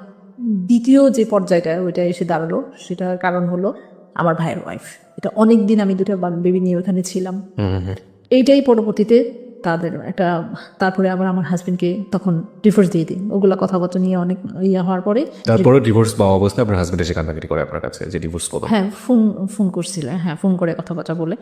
দ্বিতীয় যে পর্যায়টা ওইটা এসে দাঁড়ালো, সেটার কারণ হলো আমার ভাইয়ের ওয়াইফ। এটা অনেক দিন আমি দুটো বেবি নিয়ে ওখানে ছিলাম। এইটাই পরবর্তীতে তাদের একটা, তারপরে আবার আমার হাজবেন্ডকে তখন ডিভোর্স দিয়ে দিই। ওগুলা কথাবার্তা নিয়ে অনেক হওয়ার পরে তারপরে ডিভোর্স পাওয়া অবস্থায় আপনার হাজবেন্ড এসে কান্নাকাটি করে আপনার কাছে যে ডিভোর্স করবো। হ্যাঁ, ফোন করছিল, হ্যাঁ ফোন করে কথাবার্তা বলে।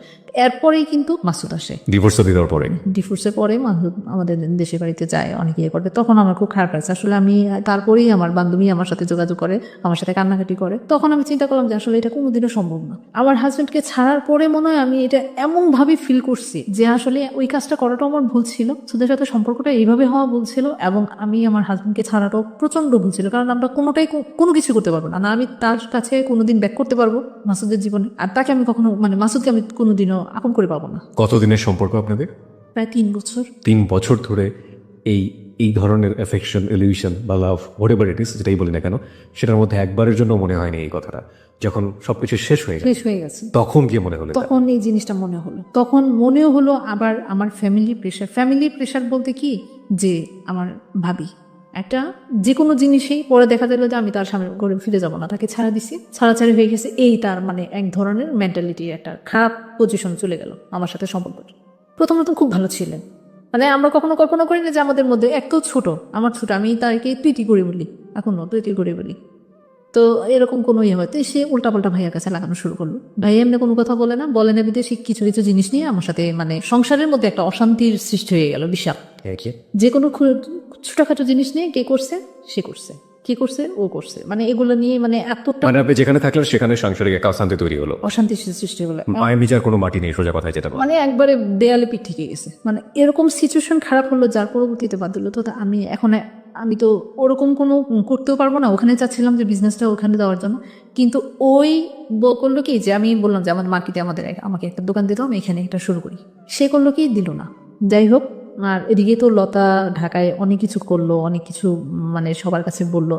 এরপরেই কিন্তু মাসুদ আসে। ডিভোর্স দেওয়ার পরে, ডিভোর্সের পরে মাসুদ আমাদের দেশের বাড়িতে যায়, অনেক করবে। তখন আমার খুব খারাপ লাগছে আসলে। আমি তারপরেই আমার বান্ধবী আমার সাথে যোগাযোগ করে, আমার সাথে কান্নাকাটি করে। তখন আমি চিন্তা করলাম যে আসলে এটা কোনোদিনও সম্ভব না। আমার হাজবেন্ডকে ছাড়ার পরে মনে হয় আমি এটা এমনভাবে ফিল করছি যে আসলে ওই কাজটা করাটাও আমার ভুল ছিল, সুদের সাথে সম্পর্কটা এইভাবে হওয়া ভুল ছিল, এবং আমি আমার হাজবেন্ডকে ছাড়াটাও প্রচন্ড ভুল ছিল, কারণ আমরা কোনোটাই কোনো কিছু করতে পারবো না। না আমি তার কাছে কোনোদিন ব্যাক করতে পারবো মাসুদের জীবনে, আর তাকে আমি কখনো মানে মাসুদকে আমি কোনোদিনও আপন করে পাবো না। কতদিনের সম্পর্ক আপনাদের? প্রায় 3 বছর। 3 বছর ধরে এই এই ধরনের অ্যাফেকশন, ইলিউশন বা লাভ, হোয়াট এভার ইট ইস, যেটাই বলি না কেন, সেটার মধ্যে একবারের জন্য মনে হয়নি এই কথাটা। যখন সবকিছু শেষ হয়ে গেছে তখন গিয়ে মনে হলো তখন এই জিনিসটা মনে হলো, তখন মনেও হলো। আবার আমার ফ্যামিলি প্রেশার বলতে কি, যে আমার ভাবি একটা যে কোনো জিনিসেই পরে দেখা গেল যে আমি তার সামনে করে ফিরে যাব না, তাকে ছাড়া দিছি, ছাড়াছাড়ি হয়ে গেছে, এই তার মানে এক ধরনের মেন্টালিটি, একটা খারাপ পজিশন চলে গেল আমার সাথে সম্পর্ক। প্রথম খুব ভালো ছিলেন, মানে আমরা কখনো কল্পনা করি না যে আমাদের মধ্যে এক তো ছোট, আমার ছোট, আমি তাকে তুইটি করে বলি, এখনো তুইটি করে বলি, তো এরকম কোনো ইয়ে হয়তো সে উল্টাপাল্টা ভাইয়ার কাছে লাগানো শুরু করলো। ভাইয়া এমনি কোনো কথা বলে না বিদেশি কিছু কিছু জিনিস নিয়ে আমার সাথে মানে সংসারের মধ্যে একটা অশান্তির সৃষ্টি হয়ে গেল বিশাল। যে কোনো ছোটখাটো জিনিস নিয়ে কে করছে, সে করছে, কি করছে, ও করছে, মানে এগুলো নিয়ে মানে এতটা মানে আপনি যেখানে থাকলেন সেখানে সাংসারিক একটা অশান্তি তৈরি হলো, অশান্তির সৃষ্টি হলো, মায়ের বিচার কোনো মাটি নেই, সোজা কথায় যেটা বলে। মানে একবারে দেয়ালে পিঠ থেকে গেছে, মানে এরকম সিচুয়েশন খারাপ হলো, যার পরবর্তীতে বাদ দিল। তো আমি তো ওরকম কোনো করতেও পারবো না, ওখানে চাচ্ছিলাম যে বিজনেসটা ওখানে দেওয়ার জন্য, কিন্তু ওই করলো কি, যে আমি বললাম যে আমার মার্কেটে আমাকে একটা দোকান দিত, আমি এখানে একটা শুরু করি, সে করলো কি, দিল না। যাই হোক, আর এদিকে তো লতা ঢাকায় অনেক কিছু করলো, অনেক কিছু মানে সবার কাছে বললো,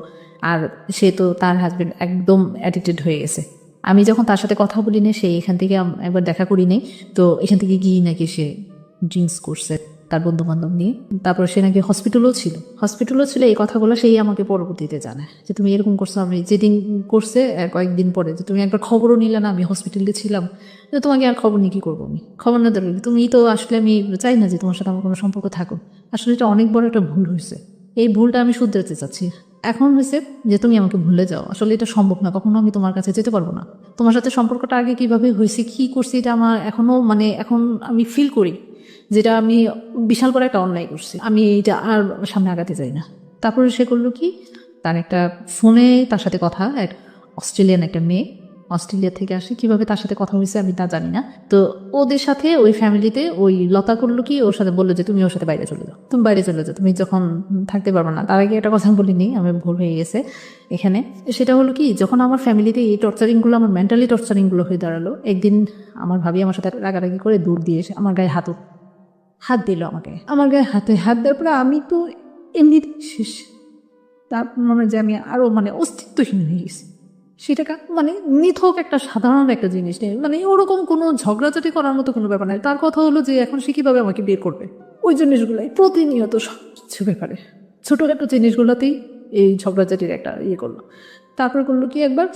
আর সে তো তার হাজবেন্ড একদম অ্যাডিক্টেড হয়ে গেছে। আমি যখন তার সাথে কথা বলি না, সে এখান থেকে একবার দেখা করি নেই, তো এখান থেকে গিয়ে নাকি সে ড্রিঙ্কস করছে তার বন্ধু বান্ধব নিয়ে, তারপর সে নাকি হসপিটালও ছিল। এই কথাগুলো সেই আমাকে পরবর্তীতে জানায় যে তুমি এরকম করছো। আমি যেদিন করছে কয়েকদিন পরে, যে তুমি একবার খবরও নিলে না, আমি হসপিটালে ছিলাম, যে তোমাকে আর খবর নিয়ে কী করবো, আমি খবর না দিলে তুমি তো আসলে, আমি চাই না যে তোমার সাথে আমার কোনো সম্পর্ক থাকুক। আসলে এটা অনেক বড় একটা ভুল হয়েছে, এই ভুলটা আমি শুধরাতে চাচ্ছি। এখন হয়েছে যে তুমি আমাকে ভুলে যাও, আসলে এটা সম্ভব না, কখনো আমি তোমার কাছে যেতে পারবো না। তোমার সাথে সম্পর্কটা আগে কিভাবে হয়েছে, কি করছি, এটা আমার এখনো মানে এখন আমি ফিল করি যেটা আমি বিশাল করে একটা অন্যায় করছি, আমি এটা আর সামনে আগাতে চাই না। তারপরে সে করলো কি, তার একটা ফোনে তার সাথে কথা, এক অস্ট্রেলিয়ান একটা মেয়ে, অস্ট্রেলিয়া থেকে আসে, কিভাবে তার সাথে কথা হয়েছে আমি তা জানি না। তো ওদের সাথে ওই ফ্যামিলিতে ওই লতা করলো কি, ওর সাথে বললো যে তুমি ওর সাথে বাইরে চলে যাও, তুমি যখন থাকতে পারবে না। তার আগে একটা কথা বলিনি, আমি ভুল হয়ে গেছে এখানে। সেটা হলো কি, যখন আমার ফ্যামিলিতে এই টর্চারিংগুলো, আমার মেন্টালি টর্চারিংগুলো হয়ে দাঁড়ালো, একদিন আমার ভাবি আমার সাথে রাগারাগি করে দূর দিয়ে এসে আমার গায়ে হাত দিল, আমার গায়ে হাত দেওয়ার পরে আমি তো এমনি শেষ। তারপর মনে হয় যে আমি আরো মানে অস্তিত্বহীন হয়ে গেছি। সেটা মানে নিথক একটা সাধারণ একটা জিনিস নেই, মানে ওরকম কোনো ঝগড়াঝাটি করার মতো কোনো ব্যাপার নাই। তার কথা হলো যে এখন সে কিভাবে আমাকে বের করবে, ওই জিনিসগুলাই প্রতিনিয়ত সব কিছু ব্যাপারে ছোটোখাটো জিনিসগুলোতেই এই ঝগড়াঝাটির একটা ইয়ে করলো। তারপর করলো কি, একবার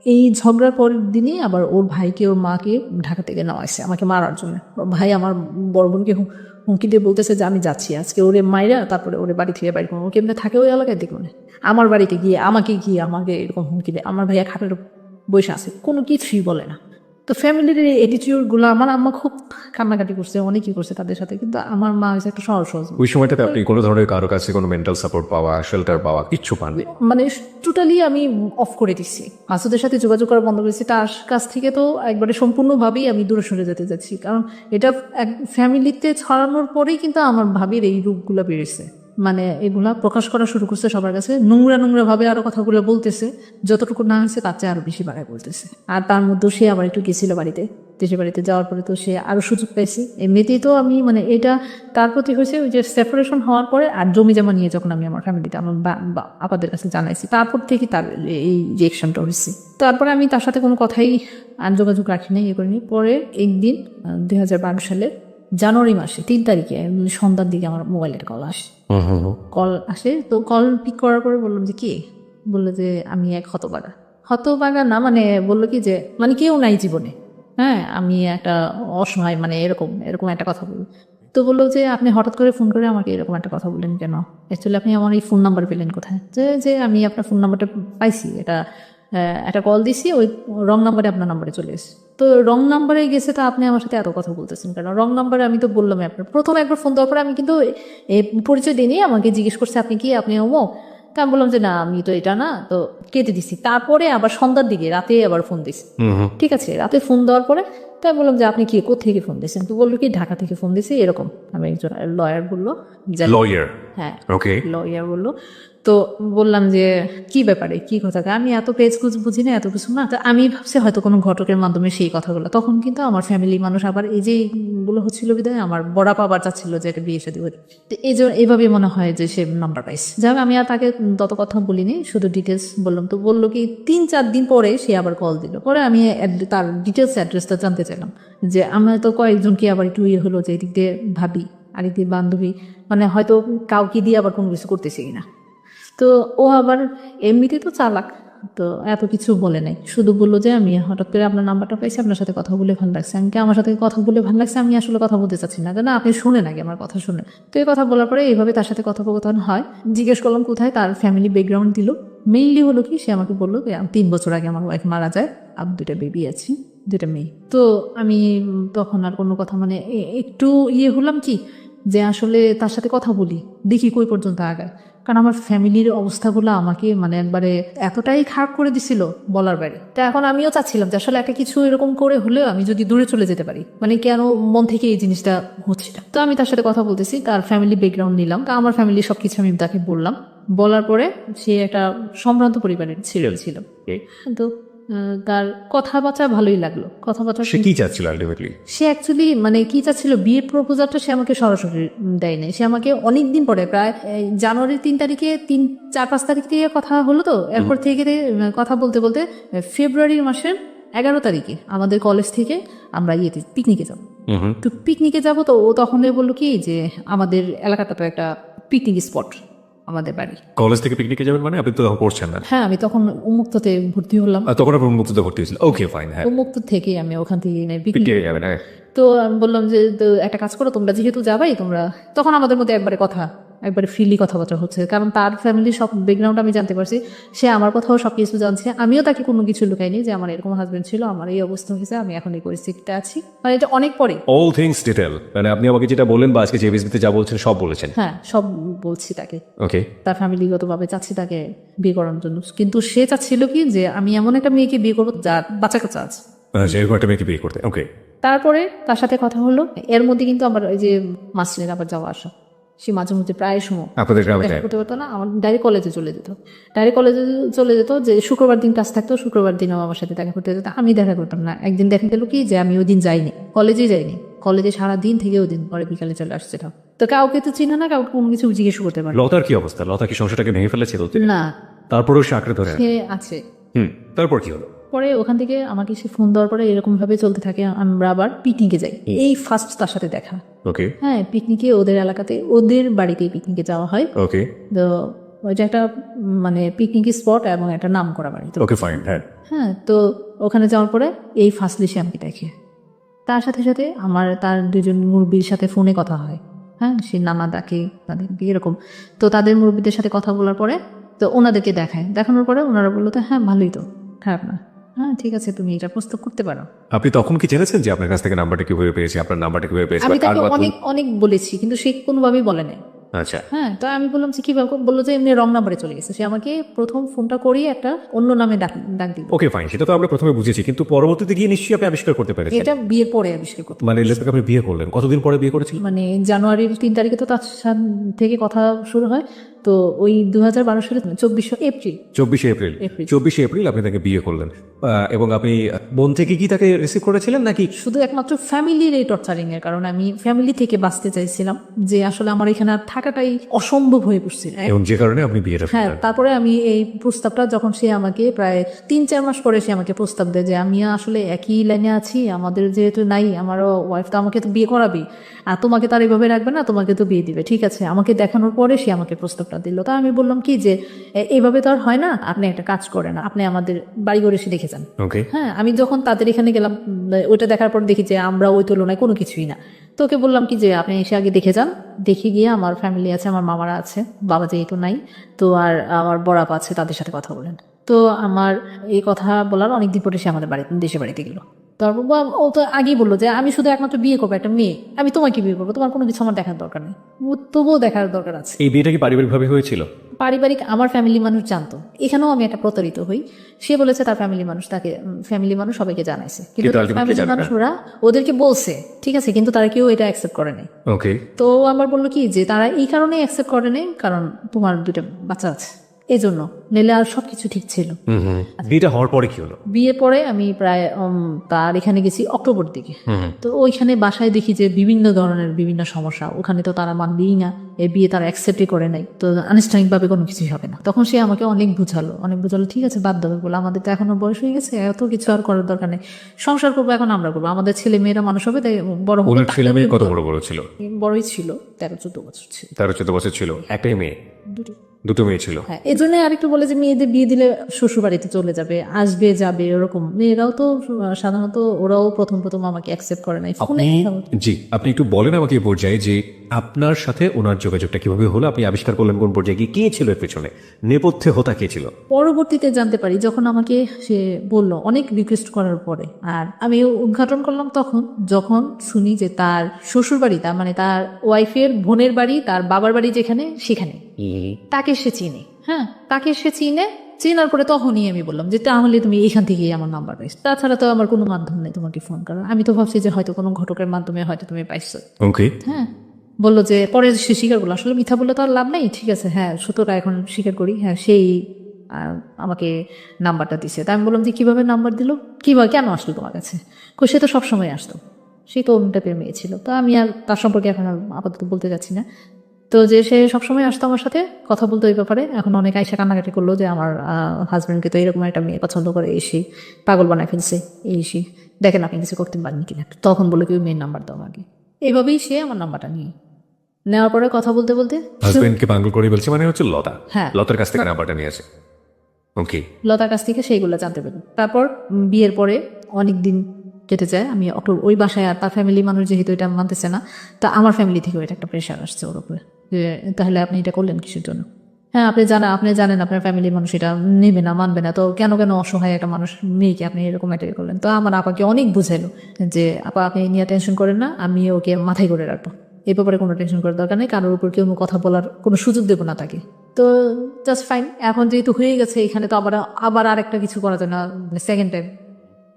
এই ঝগড়ার পরের দিনই আবার ওর ভাইকে, ওর মাকে ঢাকা থেকে নেওয়া হয়েছে আমাকে মারার জন্য। ভাই আমার বড় বোনকে হুমকি দিয়ে বলতেছে যে আমি যাচ্ছি আজকে ওরে মাইরা, তারপরে ওরে বাড়ি থেকে বাড়ি করবো। ও কেমনে থাকে ওই এলাকায় দেখবো না, আমার বাড়িতে গিয়ে আমাকে এরকম হুমকি দেয়। আমার ভাইয়া খাটের বসে আছে, কোনো কিছুই বলে না। তো ফ্যামিলির এই অ্যাটিটিউডগুলো, আমার আম্মা খুব কান্নাকাটি করছে, অনেকই করছে তাদের সাথে, কিন্তু আমার মা হয়েছে একটা সহজ ওই সময়টাতে আপনি কোনো ধরনের কারো কাছে কোনো মেন্টাল সাপোর্ট পাওয়া, শেল্টার পাওয়া কিচ্ছু পাননি? মানে টোটালি আমি অফ করে দিচ্ছি, মাসুদের সাথে যোগাযোগ করা বন্ধ করেছি। তার কাছ থেকে তো একবারে সম্পূর্ণভাবেই আমি দূরে সরে যেতে যাচ্ছি, কারণ এটা ফ্যামিলিতে ছড়ানোর পরেই কিন্তু আমার ভাবির এই রূপগুলো বেড়েছে, মানে এগুলা প্রকাশ করা শুরু করছে সবার কাছে, নোংরা ভাবে আরো কথাগুলো বলতেছে, যতটুকু না হয়েছে তার চেয়ে আরো বেশি বাড়ায় বলতেছে। আর তার মধ্যে সে আবার একটু গেছিল দেশের বাড়িতে যাওয়ার পরে তো সে আরো সুযোগ পেয়েছে। এমনিতেই তো আমি মানে এটা তার প্রতি হয়েছে ওই যে সেপারেশন হওয়ার পরে, আর জমি জমা নিয়ে যখন আমি আমার ফ্যামিলিতে আমার আপাদের কাছে জানাইছি, তারপর থেকে তার এই রিয়েকশনটা হয়েছে। তারপরে আমি তার সাথে কোনো কথাই যোগাযোগ রাখি নাই, ইয়ে করিনি। পরে একদিন 2012 সালের জানুয়ারি মাসে 3 তারিখে সন্ধ্যার দিকে আমার মোবাইলের কল আসে। তো কল পিক করার পরে বললাম যে কে, বললো যে আমি এক হতবাগা না, মানে বললো কি যে মানে কেউ নাই জীবনে, হ্যাঁ আমি একটা অসহায়, মানে এরকম একটা কথা বলি। তো বললো যে আপনি হঠাৎ করে ফোন করে আমাকে এরকম একটা কথা বললেন কেন, অ্যাকচুয়ালি আপনি আমার এই ফোন নাম্বার পেলেন কোথায়? যে আমি আপনার ফোন নাম্বারটা পাইছি, একটা কল দিছি, ওই রং নাম্বারে আপনার নাম্বারে চলে এসেছে। তো রং নাম্বারে গেছে, তা আপনি আমার সাথে এত কথা বলতেছেন কেন? রং নাম্বারে আমি তো বললামই আপনার, প্রথমে একবার ফোন দেওয়ার পরে আমি কিন্তু পরিচয় দিইনি, আমাকে জিজ্ঞেস করছে আপনি কি, আপনি অমুক। তা আমি বললাম যে না আমি তো এটা না, তো কেটে দিছি। তারপরে আবার সন্ধ্যার দিকে রাতে আবার ফোন দিছি, ঠিক আছে। রাতে ফোন দেওয়ার পরে তাই বললাম যে আপনি কি কোত্থেকে ফোন দিয়েছেন? তো বললো কি ঢাকা থেকে ফোন দিয়েছি এরকম। আমি একজন লয়ার বললো যে লয়ার, হ্যাঁ ওকে। লয়ার বললো। তো বললাম যে কি ব্যাপারে কি কথা, আমি এত পেজ কুচ বুঝি না এত কিছু না। তো আমি ভাবছি হয়তো কোনো ঘটকের মাধ্যমে সেই কথাগুলো, তখন কিন্তু আমার ফ্যামিলি মানুষ আবার এই যে গুলো হচ্ছিল বিধায় আমার বড় পাবার চাচ্ছিল যে এটা বিয়ে শাদী হয়ে, তো এই যে এইভাবে মনে হয় যে সে নাম্বার পাইছে। যাই হোক আমি আর তাকে তত কথা বলিনি, শুধু ডিটেলস বললাম। তো বললো কি 3-4 দিন পরে সে আবার কল দিল। পরে আমি তার ডিটেলস অ্যাড্রেসটা জানতে চাইলাম যে আমার তো কয়েকজনকে আবার একটু ইয়ে হলো যে এদিক দিয়ে ভাবি আর এদিক দিয়ে বান্ধবী, মানে হয়তো কাউকে দিয়ে আবার কোনো কিছু করতেছে কিনা। তো ও আবার এমনিতে তো চালাক, তো এত কিছু বলে নাই, শুধু বললো যে আমি হঠাৎ করে আপনার নাম্বারটা পাইছি, আপনার সাথে কথা বলে ভালো লাগছে। আমি কি আমার সাথে কথা বলে ভালো লাগছে, আমি আসলে কথা বলতে চাচ্ছি না, না আপনি শুনেন আগে আমার কথা শুনে। তো এই কথা বলার পরে এইভাবে তার সাথে কথোপকথন হয়। জিজ্ঞেস করলাম কোথায়, তার ফ্যামিলি ব্যাকগ্রাউন্ড দিল। মেইনলি হলো কি সে আমাকে বললো যে 3 বছর আগে আমার ওয়াইফ মারা যায়, আর 2টা বেবি আছে, 2টা মেয়ে। তো আমি তখন আর কোনো কথা মানে একটু ইয়ে হলাম কি যে আসলে তার সাথে কথা বলি, দেখি কই পর্যন্ত আগায়। কারণ আমার ফ্যামিলির অবস্থাগুলো আমাকে মানে একবারে এতটাই খারাপ করে দিছিল বলার বাইরে। তা এখন আমিও চাচ্ছিলাম যে আসলে একটা কিছু এরকম করে হলেও আমি যদি দূরে চলে যেতে পারি, মানে কেন মন থেকে এই জিনিসটা হচ্ছে না। তো আমি তার সাথে কথা বলতেছি, তার ফ্যামিলি ব্যাকগ্রাউন্ড নিলাম, তা আমার ফ্যামিলি সবকিছু আমি তাকে বললাম। বলার পরে সে একটা সম্ভ্রান্ত পরিবারের ছিল কিন্তু তার কথাবার্তা ভালোই লাগলো। কথাবার্তা সে কি চাচ্ছিল আলটিমেটলি? সে অ্যাকচুয়ালি মানে কি চাচ্ছিল, বিয়ের প্রপোজালটা সে আমাকে সরাসরি দেয় নাই, সে আমাকে অনেক দিন পরে প্রায় জানুয়ারির 3 তারিখে 4-5 তারিখ থেকে কথা হলো। তো এরপর থেকে কথা বলতে বলতে ফেব্রুয়ারির মাসের 11 তারিখে আমাদের কলেজ থেকে আমরা ইয়েতে পিকনিকে যাবো। তো পিকনিকে যাবো, তো ও তখন বললো কি যে আমাদের এলাকাটা তো একটা পিকনিক স্পট, আমাদের বাড়ি। কলেজ থেকে পিকনিকে যাবেন মানে আপনি তো তখন পড়ছেন না? হ্যাঁ আমি তখন উন্মুক্ততে ভর্তি হলাম। তখন আপনার মুক্ততে ভর্তি হয়েছিল, ওকে ফাইন। হ্যাঁ, উন্মুক্ত থেকে আমি ওখান থেকে পিকনিক পিকনিকে যাবেন। হ্যাঁ, তো আমি বললাম যে তো একটা কাজ করো, তোমরা যেহেতু যাবাই, তোমরা তখন আমাদের মধ্যে একবারে ফ্রিলি কথাবার্তা হচ্ছে, কারণ তার ফ্যামিলির সব ব্যাকগ্রাউন্ড আমি জানতে পারছি, সে আমার কথাও সব কিছু জানছে। আমিও তাকে কোনো কিছু লুকাইনি যে আমার এরকম হাজবেন্ড ছিল, আমার এই অবস্থা হয়েছে, আমি এখন এই পরিস্থিতিতে আছি, মানে এটা অনেক পরে। অল থিংস ডিটেল, মানে আপনি আমাকে যেটা বললেন বা আজকে জেবিএসবিতে যা বলছেন সব বলেছেন। হ্যাঁ সব বলছি তাকে, ওকে। তার ফ্যামিলিগতভাবে চাচ্ছি তাকে বিয়ে করার জন্য, কিন্তু সে চাচ্ছিল কি যে আমি এমন একটা মেয়েকে বিয়ে করবো যার বাচ্চা কাচ্চা আছে, এরকম একটা মেয়েকে বিয়ে করতে। ওকে। তারপরে তার সাথে কথা হলো। এর মধ্যে কিন্তু আমার ওই যে মাসের আবার যাওয়া আসা, সে মাঝে মধ্যে প্রায় সময় আপনাদের গ্রামে দেখা করতে পারতো না, আমার ডাইরেক্ট কলেজে চলে যেত, যে শুক্রবার দিন ক্লাস থাকতো, শুক্রবার দিনও আমার সাথে দেখা করতে যেত, আমি দেখা করতাম না। একদিন দেখা গেল কি যে আমি ওই দিন যাইনি, কলেজেই যাইনি, কলেজে সারাদিন থেকে ওই দিন পরে বিকালে চলে আসছিলাম। তো কাউকে তো চিনে না, কাউকে কোনো কিছু জিজ্ঞেস করতে পারে লতার কি অবস্থা? লতা কি সংসারটাকে ভেঙে ফেলেছে? না, তারপরেও সে আঁকড়ে ধরে? সে আছে। তারপর কি হলো? পরে ওখান থেকে আমাকে সে ফোন দেওয়ার পরে এরকম ভাবে চলতে থাকে, আমরা আবার পিকনিকে যাই। এই ফার্স্ট তার সাথে দেখা। ওকে। হ্যাঁ পিকনিকে ওদের এলাকাতে ওদের বাড়িতে পিকনিকে যাওয়া হয়। ওকে। তো ওইটা একটা মানে পিকনিক স্পট এবং একটা নাম করা বাড়ি। Okay fine. হ্যাঁ। হ্যাঁ তো ওখানে যাওয়ার পরে এই ফার্স্টলি সে আমাকে দেখে, তার সাথে সাথে আমার তার 2জন মুরব্বীর সাথে ফোনে কথা হয়। হ্যাঁ সে নানা ডাকে তাদের এরকম। তো তাদের মুরব্বীদের সাথে কথা বলার পরে তো ওনাদেরকে দেখানোর পরে ওনারা বললো তো হ্যাঁ ভালোই তো, খারাপ না, হ্যাঁ ঠিক আছে তুমি এটা প্রস্তুত করতে পারো। আপনি তখন কি জেনেছেন যে আপনার কাছ থেকে নাম্বারটা কিভাবে পেয়েছি, আপনার নাম্বারটা কিভাবে পেয়েছি? আমি তাকে অনেক অনেক বলেছি কিন্তু সে কোনোভাবেই বলে নাই। আচ্ছা। হ্যাঁ তো আমি বললাম যে কিভাবে, বললো যে এমনি রং নাম্বারে চলে গেছে, সে আমাকে প্রথম ফোনটা করিয়ে একটা অন্য নামে ডাক দিল। ওকে ফাইন, সেটা তো আমরা প্রথমে বুঝেছি, কিন্তু পরবর্তীতে গিয়ে নিশ্চয়ই আপনি আবিষ্কার করতে পেরেছেন। এটা বিয়ের পরে আবিষ্কার করতে, মানে লেটস আপনি বিয়ে করলেন, কতদিন পরে বিয়ে করেছিলেন? মানে জানুয়ারির 3 তারিখে তো তার থেকে কথা শুরু হয়, তো ওই 2012 সালে 24 এপ্রিল 24শে এপ্রিল আপনি তাকে বিয়ে করলেন। এবং আপনি বোন থেকে কি তাকে রিসিভ করেছিলেন নাকি? শুধু একমাত্র ফ্যামিলির এই টর্চারিং এর কারণে আমি ফ্যামিলি থেকে বাঁচতে চাইছিলাম, যে আসলে আমার এখানে আর থাকাটাই অসম্ভব হয়ে পড়ছে। এবং যে কারণে আপনি বিয়েটা হ্যাঁ করলেন। তারপরে আমি এই প্রস্তাবটা যখন সে আমাকে প্রায় 3-4 মাস পরে সে আমাকে প্রস্তাব দেয় যে আমি আসলে একই লাইনে আছি, আমাদের যেহেতু নাই, আমারও ওয়াইফ তো আমাকে তো বিয়ে করাবি, আর তোমাকে তার এইভাবে রাখবে না, তোমাকে তো বিয়ে দিবে, ঠিক আছে। আমাকে দেখানোর পরে সে আমাকে প্রস্তাবটা দিল। তা আমি বললাম কি যে এইভাবে তো আর হয় না, আপনি একটা কাজ করেন, আপনি আমাদের বাড়িঘর এসে দেখে যান। ওকে। হ্যাঁ আমি যখন তাদের এখানে গেলাম ওইটা দেখার পর দেখি যে আমরা ওই তুলনায় কোনো কিছুই না। তো ওকে বললাম কি যে আপনি এসে আগে দেখে যান, দেখে গিয়ে আমার ফ্যামিলি আছে, আমার মামারা আছে, বাবা যেহেতু নাই, তো আর আমার বড়াপা আছে, তাদের সাথে কথা বলেন। তো আমার এই কথা বলার অনেকদিন পরে সে আমাদের দেশে বাড়িতে গেল। তারপর ও তো আগেই বললো যে আমি শুধু একমাত্র বিয়ে করবো একটা মেয়ে, আমি তোমাকে বিয়ে করবো, তোমার কোনো কিছু আমার দেখার দরকার নেই। তবুও দেখার দরকার আছে। এই বিয়েটা কি পারিবারিকভাবে হয়েছিল? পারিবারিক আমার ফ্যামিলি মানুষ জানতো, এখানেও আমি একটা প্রতারিত হই। সে বলেছে তার ফ্যামিলি মানুষ তাকে ফ্যামিলি মানুষ সবাইকে জানাইছে, কিন্তু কিন্তু ultimately ফ্যামিলি জানে না। মানুষ ওরা ওদেরকে বলছে ঠিক আছে, কিন্তু তারা কেউ এটা অ্যাকসেপ্ট করে নাই। ওকে, তো আমার বললো কি যে তারা এই কারণে অ্যাকসেপ্ট করে নাই কারণ তোমার 2টা বাচ্চা আছে, এই জন্য, নিলে আর সবকিছু ঠিক ছিল। বিয়েটা হওয়ার পরে কি হলো? বিয়ে পরে আমি প্রায় তার এখানে গেছি অক্টোবর দিকে। তো ওইখানে বাসায় দেখি যে বিভিন্ন ধরনের বিভিন্ন সমস্যা, ওখানে তো তারা মানবেই না, এই বিয়ে তারা অ্যাকসেপ্টই করে নাই, তো আনুষ্ঠানিকভাবে কোনো কিছুই হবে না। তখন সে আমাকে অনেক বুঝালো, ঠিক আছে বাদ দেবে বলে, আমাদের তো এখনো বয়স হয়ে গেছে, এত কিছু আর করার দরকার নেই, সংসার করবো এখন আমরা করবো, আমাদের ছেলে মেয়েরা মানুষ হবে, তাই বড় হবে। ওনার ছেলে মেয়ে কত বড় বড় ছিল? বড়ই ছিল, 13-14 বছর ছিল। 13-14 বছর ছিল। একটাই মেয়ে? দুটো মেয়ে ছিল। হ্যাঁ, এই জন্য আরেকটু বলে যে মেয়েদের বিয়ে দিলে শ্বশুর বাড়িতে চলে যাবে, আসবে যাবে, এরকম। মেয়েরাও তো সাধারণত ওরাও প্রথম আমাকে অ্যাকসেপ্ট করে নাই। ফোনে জি, আপনি একটু বলেন আমাকে এই পর্যায়ে যে আপনার সাথে ওনার যোগাযোগটা কিভাবে হলো, আপনি আবিষ্কার করলেন কোন পর্যায়ে গিয়ে, কে ছিল এর পেছনে, নেপথ্যে হোতা কে ছিল? পরবর্তীতে জানতে পারি যখন আমাকে সে বলল অনেক রিকোয়েস্ট করার পরে, আর আমি উদ্ঘাটন করলাম তখন যখন শুনি যে তার শ্বশুর বাড়ি, তার মানে তার ওয়াইফের বোনের বাড়ি, তার বাবার বাড়ি যেখানে, সেখানে তাকে সে চিনে। হ্যাঁ, তাকে সে চেনার পরে তখনই আমি বললাম যে তাহলে তুমি এখান থেকেই আমার নাম্বার পাইছো, তাছাড়া তো আমার কোনো মাধ্যম নেই তোমাকে ফোন করার। আমি তো ভাবছি যে হয়তো কোনো ঘটকের মাধ্যমে হয়তো তুমি পাইছো। ওকে, হ্যাঁ, বললো যে পরে সে স্বীকার করলো, আসলে মিথ্যা বললে তো আর লাভ নেই, ঠিক আছে হ্যাঁ সত্যটা এখন স্বীকার করি, হ্যাঁ সেই আমাকে নাম্বারটা দিছে। তা আমি বললাম যে কিভাবে নাম্বার দিল, কিভাবে কেন আসলো তোমার কাছে? সে তো সবসময় আসতো, সেই তো অন্য টাইপের মেয়ে ছিল। তো আমি আর তার সম্পর্কে এখন আর আপাতত বলতে যাচ্ছি না। তো যে সে সবসময় আসতো আমার সাথে কথা বলতো এই ব্যাপারে, এখন অনেক আইসা কান্নাকাটি করলো যে আমার হাজব্যান্ডকে তো এরকম একটা মেয়ে পছন্দ করে, এসে পাগল বানায় ফেলছে, এসে দেখেন আপনি কিছু করতে পারেন কিনা। তখন বলে কি মেয়ের নাম্বার দাও আগে, এইভাবেই সে আমার নাম্বারটা নিয়ে নেওয়ার পরে কথা বলতে বলতে হাজবেন্ডকে পাগল করে বলছে, মানে হচ্ছে লতা। হ্যাঁ। লতার কাছ থেকে নাম্বারটা নিয়ে আসে। ওকে, লতার কাছ থেকে সেইগুলো জানতে পারি। তারপর বিয়ের পরে অনেক দিন কেটে যায়, আমি ওই বাসায়, আর তার ফ্যামিলি মানুষ যেহেতু এটা মানতেছে না, তা আমার ফ্যামিলি থেকে এটা একটা প্রেশার আসছে ওর উপরে যে তাহলে আপনি এটা করলেন কিসের জন্য? হ্যাঁ আপনি জানেন আপনার ফ্যামিলির মানুষ এটা নেবে না, মানবে না, তো কেন অসহায় একটা মানুষ মেয়েকে আপনি এরকম একটা করলেন? তো আমার আপাকে অনেক বুঝাইলো যে আপা আপনি নিয়ে টেনশন করেন না, আমি ওকে মাথায় করে রাখবো, এই ব্যাপারে কোনো টেনশন করার দরকার নেই, কারোর উপর কেউ কথা বলার কোনো সুযোগ দেবো না তাকে। তো জাস্ট ফাইন, এখন যেহেতু হয়ে গেছে এখানে তো আবার আরেকটা কিছু করা যায় না, সেকেন্ড টাইম।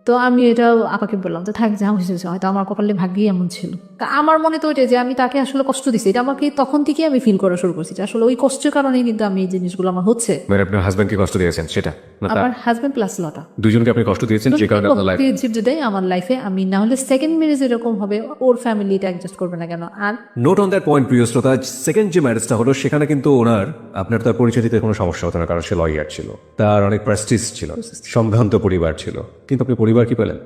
তো আমি এটা আপাকে বললাম যে থাক যা হয়েছে, হয়তো আমার কপালে ভাগ্যই এমন ছিল। তা আমার মনে তো ওইটাই যে আমি তাকে আসলে কষ্ট দিচ্ছি, এটা আমাকে তখন থেকে আমি ফিল করা শুরু করছি যে আসলে ওই কষ্টের কারণেই কিন্তু আমি এই জিনিসগুলো আমার হচ্ছে। মানে আপনার হাজবেন্ডকে কষ্ট দিয়েছেন সেটা না? আমার হাজবেন্ড প্লাস লতা দুজনকে আপনি কষ্ট দিয়েছেন যে কারণে আপনার লাইফ দেয় আমার লাইফে। আমি না হলে সেকেন্ড ম্যারেজ এরকম হবে, ওর ফ্যামিলি এটা অ্যাডজাস্ট করবে না কেন? আর নোট অন দ্যাট পয়েন্ট, প্রিয় শ্রোতা, সেকেন্ড যে ম্যারেজটা হলো সেখানে কিন্তু ওনার আপনার তার পরিচয় দিতে কোনো সমস্যা হতো না, কারণ সে লয়ার ছিল, তার অনেক প্রেস্টিজ ছিল, সম্ভ্রান্ত পরিবার ছিল। কিন্তু আপনি পরিবার কি পেলেন?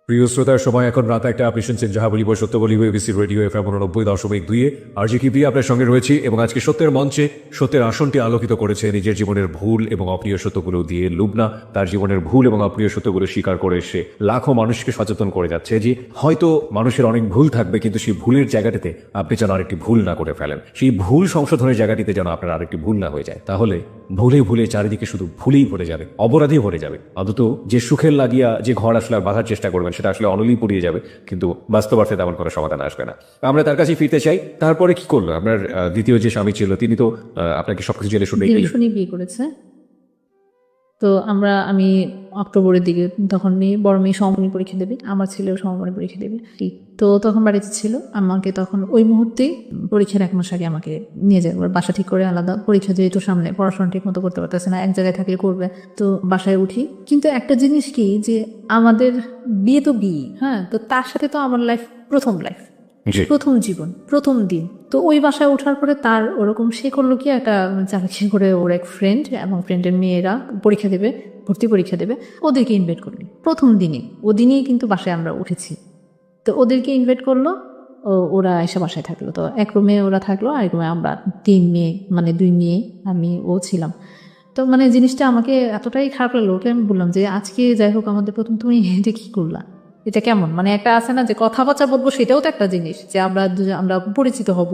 প্রিয় শ্রোতার সময় এখন রাত একটা, আপনি শুনছেন যাহা বলিব সত্য বলিব, এবিসি রেডিও FM 89.2 আর জি কি আপনার সঙ্গে রয়েছি। এবং আজকে সত্যের মঞ্চে সত্যের আসনটি আলোকিত করেছে নিজের জীবনের ভুল এবং অপ্রিয় সত্যগুলো দিয়ে লুবনা। তার জীবনের ভুল এবং অপ্রিয় সত্যগুলো স্বীকার করে সে লাখো মানুষকে সচেতন করে যাচ্ছে যে হয়তো মানুষের অনেক ভুল থাকবে, কিন্তু সেই ভুলের জায়গাটিতে আপনি যেন আরেকটি ভুল না করে ফেলেন, সেই ভুল সংশোধনের জায়গাটিতে যেন আপনার আরেকটি ভুল না হয়ে যায়। তাহলে ভুলে চারিদিকে শুধু ভুলেই ভরে যাবে, অপরাধী ভরে যাবে। অন্তত যে সুখের লাগিয়া যে ঘর আসলে আর বাঁধার চেষ্টা করবেন সেটা আসলে অনলেই পুড়িয়ে যাবে, কিন্তু বাস্তব অর্থে তেমন কোনো সমাধান আসবে না। আমরা তার কাছে ফিরতে চাই। তারপরে কি করলো? আপনার দ্বিতীয় যে স্বামী ছিল তিনি তো আপনাকে সবকিছু জেনে শুনে শুনি বিয়ে করেছে। তো আমি অক্টোবরের দিকে, তখন বড় মেয়ে সমমানী পরীক্ষা দেবে, আমার ছেলেও সমমানী পরীক্ষা দেবে। তো তখন বাড়িতে ছিল, আমাকে তখন ওই মুহূর্তে পরীক্ষার 1 মাস আগে আমাকে নিয়ে যায়, ওর বাসা ঠিক করে আলাদা। পরীক্ষা যেহেতু সামনে, পড়াশোনা ঠিক মতো করতে পারতেছে না, এক জায়গায় থাকলে করবে, তো বাসায় উঠি। কিন্তু একটা জিনিস কি যে আমাদের বিয়ে তো বিয়ে, হ্যাঁ, তো তার সাথে তো আমার প্রথম লাইফ, প্রথম জীবন, প্রথম দিন। তো ওই বাসায় ওঠার পরে তার ওরকম সে করলো কি একটা চাকরি করে, ওর এক ফ্রেন্ড এবং ফ্রেন্ডের মেয়েরা পরীক্ষা দেবে, ভর্তি পরীক্ষা দেবে, ওদেরকে ইনভাইট করলো প্রথম দিনে। ওদিনই কিন্তু বাসায় আমরা উঠেছি, তো ওদেরকে ইনভাইট করলো, ওরা এসে বাসায় থাকলো। তো এক রুমে ওরা থাকলো, আর এক রুমে আমরা 3 মেয়ে, মানে 2 মেয়ে আমি ও ছিলাম। তো মানে জিনিসটা আমাকে এতটাই খারাপ লাগলো, ওকে আমি বললাম যে আজকে যাই হোক আমাদের প্রথম, তুমি এটা কি করলা? এটা কেমন, মানে একটা আছে না যে কথাবার্তা বলবো, সেটাও তো একটা জিনিস যে আমরা পরিচিত হব।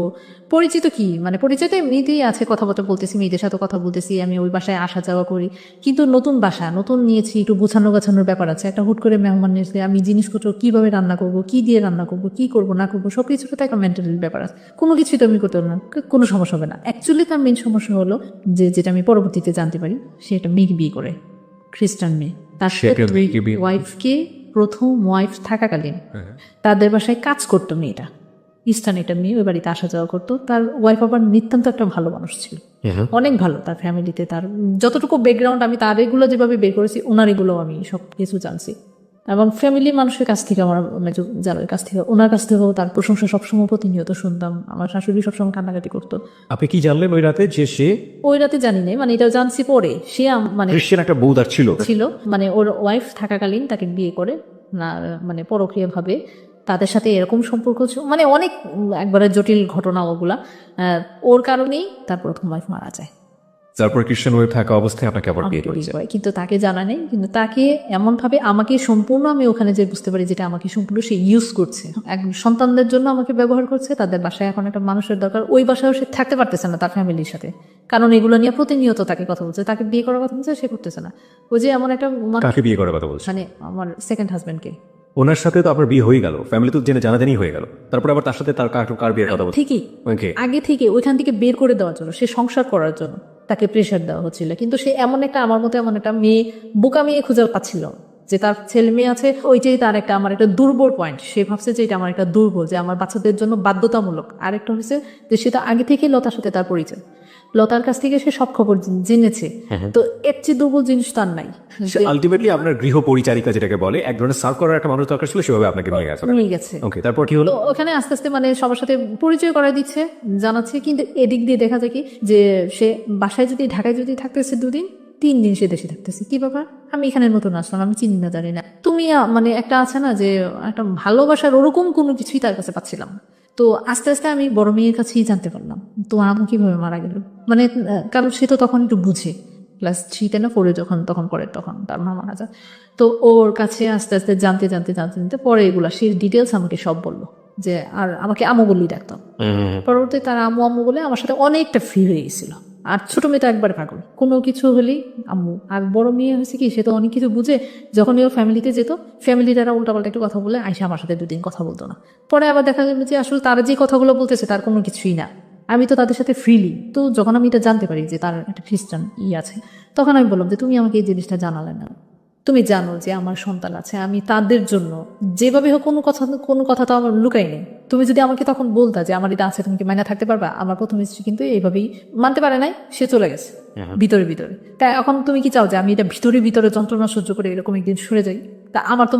পরিচিত কি, মানে পরিচিত এমনিতেই আছে, কথাবার্তা বলতেছি, মেয়েদের সাথে কথা বলতেছি, আমি ওই বাসায় আসা যাওয়া করি, কিন্তু নতুন বাসা, নতুন নিয়েছি, একটু গোছানো গাছানোর ব্যাপার আছে। একটা হুট করে মেহমান এসে আমি জিনিসপত্র কিভাবে রান্না করব, কি দিয়ে রান্না করব, কি করব না করবো, সব কিছুতে একটা মেন্টাল ব্যাপার আছে। কোনো কিছুই তো আমি করতে পারবো না, কোনো সমস্যা হবে না। অ্যাকচুয়ালি তার মেন সমস্যা হলো যে, যেটা আমি পরবর্তীতে জানতে পারি, সে একটা মেয়েকে বিয়ে করে, খ্রিস্টান মেয়ে। তার ওয়াইফকে প্রথম ওয়াইফ থাকাকালীন তাদের বাসায় কাজ করতো মেয়েটা, ইস্টার্ন এটা মেয়ে, ওই বাড়িতে আসা যাওয়া করতো। তার ওয়াইফ আবার নিতান্ত একটা ভালো মানুষ ছিল, অনেক ভালো। তার ফ্যামিলিতে তার যতটুকু ব্যাকগ্রাউন্ড, আমি তার এগুলো যেভাবে বের করেছি, ওনার এগুলো আমি সব কিছু জানছি। এবং ফ্যামিলির মানুষের কাছ থেকে, আমার জানার কাছ থেকে, ওনার কাছ থেকেও তার প্রশংসা সবসময় প্রতিনিয়ত শুনতাম। আমার শাশুড়ি সবসময় কান্নাকাটি করতো। আপনি কি জানলেন ওই রাতে যে সে ওই রাতে জানি নাই, মানে এটা জানছি পরে। সে মানে খ্রিস্টান একটা বউদার ছিল? ছিল, মানে ওর ওয়াইফ থাকাকালীন তাকে বিয়ে করে না, মানে পরকীয় ভাবে তাদের সাথে এরকম সম্পর্ক ছিল, মানে অনেক একবারে জটিল ঘটনা ওগুলা। ওর কারণেই তার প্রথম ওয়াইফ মারা যায়। তারপর খ্রিস্টান ওয়েব থাকা অবস্থায় আপনাকে আবার বিয়ে করেছে। কিন্তু তাকে জানা নেই, কিন্তু তাকে এমন ভাবে আমাকে সম্পূর্ণ, আমি ওখানে যে বুঝতে পারি যেটা আমাকে সম্পূর্ণ সে ইউজ করছে, এক সন্তানদের জন্য আমাকে ব্যবহার করছে। তাদের বাসায় এখন একটা মানুষের দরকার, ওই বাসায় সে থাকতে পারতেছে না তার ফ্যামিলির সাথে, কারণ এগুলো নিয়ে প্রতিনিয়ত তাকে কথা বলছে। তাকে বিয়ে করার কথা বলছে, সে করতেছে না। ওই যে এমন একটা কাকে বিয়ে করার কথা বলছে? মানে আমার সেকেন্ড হাজবেন্ডকে। ওনার সাথে তো আপনার বিয়ে হয়ে গেল, ফ্যামিলি তো জেনে জানাজানি হয়ে গেল, তারপর আবার তার সাথে তার কার বিয়ের কথা বলছে? ঠিকই, ওকে। আগে থেকে ওইখান থেকে বের করে দেওয়ার জন্য, সে সংসার করার জন্য তাকে প্রেশার দেওয়া হচ্ছিল। কিন্তু সে এমন একটা, আমার মতো এমন একটা মেয়ে, বোকা মেয়ে খুঁজে পাচ্ছিল যে তার ছেলে মেয়ে আছে, ওইটাই তার একটা, আমার একটা দুর্বল পয়েন্ট। সে ভাবছে যে এটা আমার একটা দুর্বল, যে আমার বাচ্চাদের জন্য বাধ্যতামূলক। আরেকটা হচ্ছে যে সে তো আগে থেকেই লতার সাথে তার পরিচয়, লতার কাছ থেকে সে সব খবর জেনেছে। তো এর চেয়ে দুর্বল জিনিস তো আর নাই। আলটিমেটলি আপনার গৃহ পরিচারিকা যেটাকে বলে, এক ধরনের সার্ভ করার একটা মানুষ দরকার ছিল, সেভাবে আপনাকে নিয়ে গেছে। নিয়ে গেছে। ওকে, তারপর কি হলো? তো ওখানে আস্তে আস্তে মানে সবার সাথে পরিচয় করাই দিচ্ছে, জানাচ্ছে। কিন্তু এদিক দিয়ে দেখা যায় কি যে সে বাসায় যদি, ঢাকায় যদি থাকতেছে 2 দিন, 3 দিন সে দেশে থাকতেছে। কি ব্যাপার, আমি এখানে নতুন আসলাম, আমি চিনি না, জানি না। তুমি মানে একটা আছে না যে একটা ভালোবাসার ওরকম কোনো কিছুই তার কাছে পাচ্ছিলাম না। তো আস্তে আস্তে আমি বড় মেয়ের কাছেই জানতে পারলাম তোমার আম্মু কিভাবে মারা গেল। মানে কারণ সে তো তখন একটু বুঝে, ক্লাস 3-তে না 4-এ যখন তখন পড়ে, তখন তার মা মারা যায়। তো ওর কাছে আস্তে আস্তে জানতে জানতে জানতে জানতে পরে এগুলা সে ডিটেলস আমাকে সব বললো, যে আর আমাকে আম্মু বললেই ডাকতাম। পরবর্তী তার আম্মু আম্মু বলে আমার সাথে অনেকটা ফ্রি হয়ে গেছিল। আর ছোট মেয়ে তো একবারে পাগল, কোনো কিছু হলেই আম্মু। আর বড় মেয়ে হয়েছে কি, সে তো অনেক কিছু বুঝে। যখন ওর ফ্যামিলিতে যেত, ফ্যামিলি দ্বারা উল্টাপাল্টা একটু কথা বলে আইসা আমার সাথে 2 দিন কথা বলতো না। পরে আবার দেখা গেল যে আসলে তারা যে কথাগুলো বলতেছে তার কোনো কিছুই না, আমি তো তাদের সাথে ফ্রিলি। তো যখন আমি এটা জানতে পারি যে তার একটা খ্রিস্টান আছে, তখন আমি বললাম যে তুমি আমাকে এই জিনিসটা জানালে না। তুমি জানো যে আমার সন্তান আছে, আমি তাদের জন্য যেভাবে হোক কোনো কথা তো আমার লুকাই নেই। তুমি যদি আমাকে তখন বলতা যে আমার এটা আছে, তুমি কি মাইনা থাকতে পারবা? আমার প্রথম স্ত্রী কিন্তু এইভাবেই মানতে পারে নাই, সে চলে গেছে ভিতরে ভিতরে। তাই এখন তুমি কি চাও যে আমি এটা ভিতরে ভিতরে যন্ত্রণা সহ্য করে এরকম একদিন সরে যাই? তা আমার তো